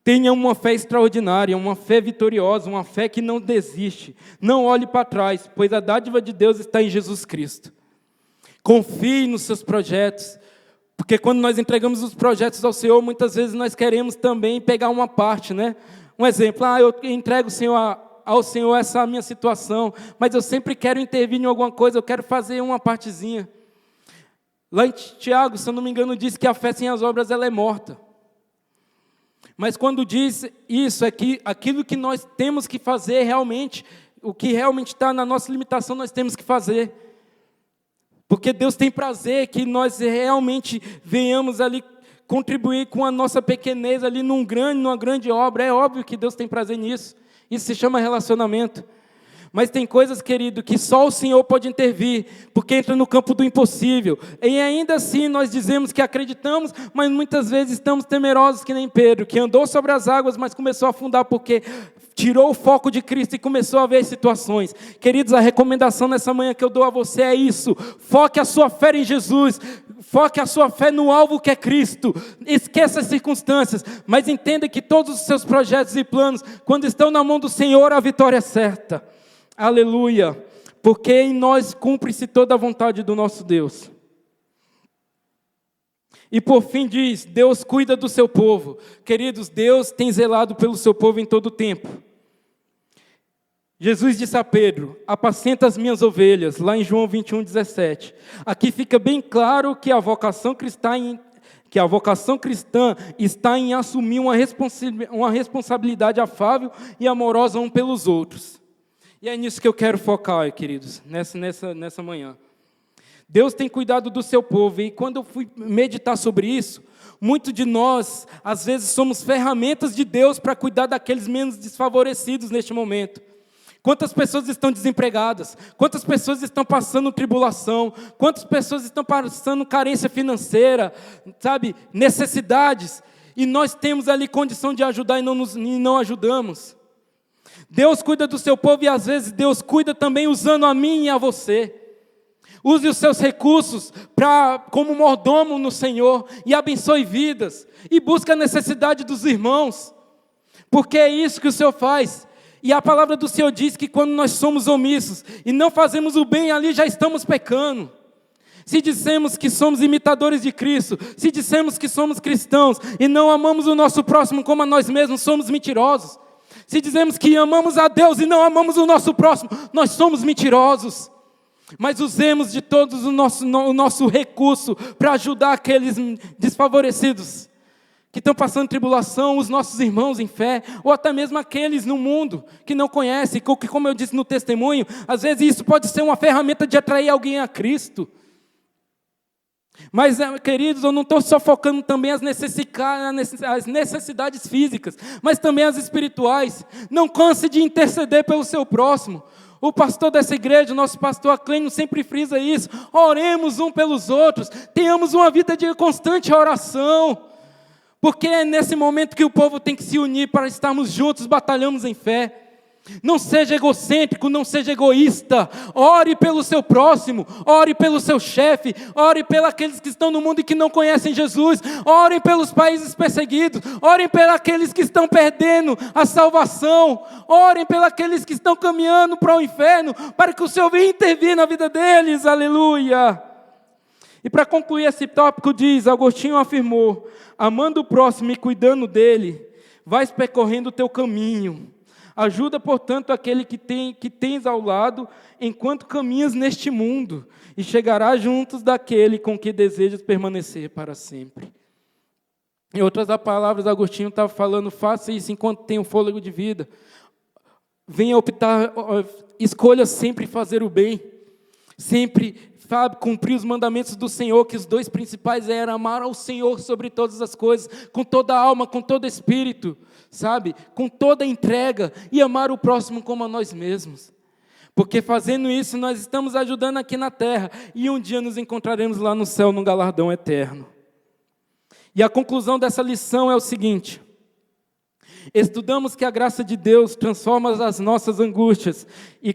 Tenha uma fé extraordinária, uma fé vitoriosa, uma fé que não desiste. Não olhe para trás, pois a dádiva de Deus está em Jesus Cristo. Confie nos seus projetos. Porque quando nós entregamos os projetos ao Senhor, muitas vezes nós queremos também pegar uma parte, né? Um exemplo: eu entrego ao Senhor essa minha situação, mas eu sempre quero intervir em alguma coisa, eu quero fazer uma partezinha. Lá em Tiago, se eu não me engano, diz que a fé sem as obras ela é morta. Mas quando diz isso, é que aquilo que nós temos que fazer realmente, o que realmente está na nossa limitação, nós temos que fazer. Porque Deus tem prazer que nós realmente venhamos ali contribuir com a nossa pequenez ali numa grande obra. É óbvio que Deus tem prazer nisso. Isso se chama relacionamento. Mas tem coisas, querido, que só o Senhor pode intervir, porque entra no campo do impossível. E ainda assim nós dizemos que acreditamos, mas muitas vezes estamos temerosos que nem Pedro, que andou sobre as águas, mas começou a afundar porque tirou o foco de Cristo e começou a ver situações. Queridos, a recomendação nessa manhã que eu dou a você é isso: foque a sua fé em Jesus, foque a sua fé no alvo que é Cristo. Esqueça as circunstâncias, mas entenda que todos os seus projetos e planos, quando estão na mão do Senhor, a vitória é certa. Aleluia, porque em nós cumpre-se toda a vontade do nosso Deus. E por fim diz: Deus cuida do seu povo. Queridos, Deus tem zelado pelo seu povo em todo o tempo. Jesus disse a Pedro: apacenta as minhas ovelhas, lá em João 21:17. Aqui fica bem claro que a vocação cristã está em assumir uma responsabilidade afável e amorosa um pelos outros. E é nisso que eu quero focar, queridos, nessa manhã. Deus tem cuidado do seu povo, e quando eu fui meditar sobre isso, muitos de nós, às vezes, somos ferramentas de Deus para cuidar daqueles menos desfavorecidos neste momento. Quantas pessoas estão desempregadas? Quantas pessoas estão passando tribulação? Quantas pessoas estão passando carência financeira, sabe, necessidades? E nós temos ali condição de ajudar e não ajudamos. Deus cuida do seu povo e às vezes Deus cuida também usando a mim e a você. Use os seus recursos como mordomo no Senhor e abençoe vidas. E busque a necessidade dos irmãos, porque é isso que o Senhor faz. E a palavra do Senhor diz que quando nós somos omissos e não fazemos o bem, ali já estamos pecando. Se dissemos que somos imitadores de Cristo, se dissemos que somos cristãos e não amamos o nosso próximo como a nós mesmos, somos mentirosos. Se dizemos que amamos a Deus e não amamos o nosso próximo, nós somos mentirosos. Mas usemos de todos o nosso recurso para ajudar aqueles desfavorecidos que estão passando tribulação, os nossos irmãos em fé, ou até mesmo aqueles no mundo que não conhecem, que, como eu disse no testemunho, às vezes isso pode ser uma ferramenta de atrair alguém a Cristo. Mas, queridos, eu não estou só focando também as necessidades físicas, mas também as espirituais. Não canse de interceder pelo seu próximo. O pastor dessa igreja, o nosso pastor Aclênio, sempre frisa isso. Oremos um pelos outros. Tenhamos uma vida de constante oração. Porque é nesse momento que o povo tem que se unir para estarmos juntos, batalhamos em fé. Não seja egocêntrico, não seja egoísta. Ore pelo seu próximo, ore pelo seu chefe, ore pelos aqueles que estão no mundo e que não conhecem Jesus. Orem pelos países perseguidos, orem pelos aqueles que estão perdendo a salvação. Orem pelos aqueles que estão caminhando para o inferno, para que o Senhor venha intervir na vida deles. Aleluia! E para concluir esse tópico diz, Agostinho afirmou: amando o próximo e cuidando dele, vais percorrendo o teu caminho. Ajuda, portanto, aquele que tens ao lado, enquanto caminhas neste mundo, e chegarás juntos daquele com que desejas permanecer para sempre. Em outras palavras, Agostinho estava falando, faça isso enquanto tem o fôlego de vida. Venha optar, escolha sempre fazer o bem, sempre cumprir os mandamentos do Senhor, que os dois principais eram amar ao Senhor sobre todas as coisas, com toda a alma, com todo espírito, com toda a entrega, e amar o próximo como a nós mesmos. Porque fazendo isso, nós estamos ajudando aqui na terra, e um dia nos encontraremos lá no céu, num galardão eterno. E a conclusão dessa lição é o seguinte: estudamos que a graça de Deus transforma as nossas angústias e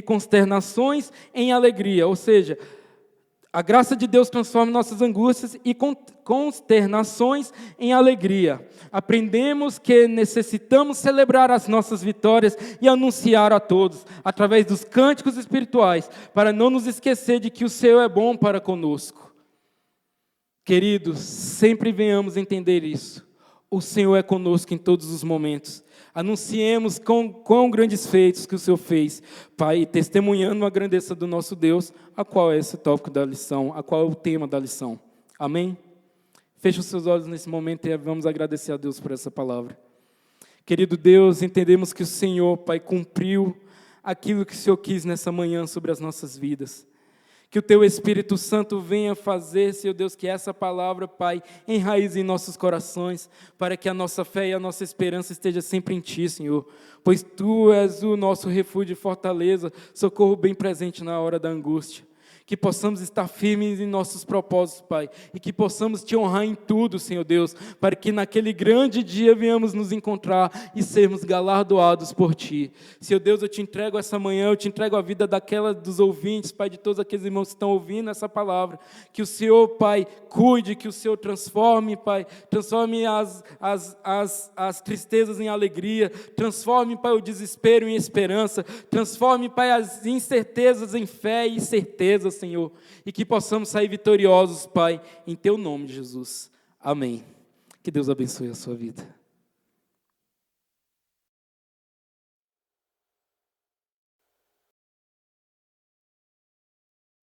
consternações em alegria, ou seja, a graça de Deus transforma nossas angústias e consternações em alegria. Aprendemos que necessitamos celebrar as nossas vitórias e anunciar a todos, através dos cânticos espirituais, para não nos esquecer de que o Senhor é bom para conosco. Queridos, sempre venhamos entender isso. O Senhor é conosco em todos os momentos. Anunciemos quão grandes feitos que o Senhor fez, Pai, testemunhando a grandeza do nosso Deus, a qual é esse tópico da lição, a qual é o tema da lição. Amém? Feche os seus olhos nesse momento e vamos agradecer a Deus por essa palavra. Querido Deus, entendemos que o Senhor, Pai, cumpriu aquilo que o Senhor quis nessa manhã sobre as nossas vidas. Que o Teu Espírito Santo venha fazer, Senhor Deus, que essa palavra, Pai, enraize em nossos corações, para que a nossa fé e a nossa esperança esteja sempre em Ti, Senhor. Pois Tu és o nosso refúgio e fortaleza, socorro bem presente na hora da angústia. Que possamos estar firmes em nossos propósitos, Pai, e que possamos Te honrar em tudo, Senhor Deus, para que naquele grande dia venhamos nos encontrar e sermos galardoados por Ti. Senhor Deus, eu Te entrego essa manhã, eu Te entrego a vida dos ouvintes, Pai, de todos aqueles irmãos que estão ouvindo essa palavra, que o Senhor, Pai, cuide, que o Senhor transforme, Pai, transforme as tristezas em alegria, transforme, Pai, o desespero em esperança, transforme, Pai, as incertezas em fé e certeza, Senhor, e que possamos sair vitoriosos, Pai, em Teu nome, Jesus. Amém. Que Deus abençoe a sua vida.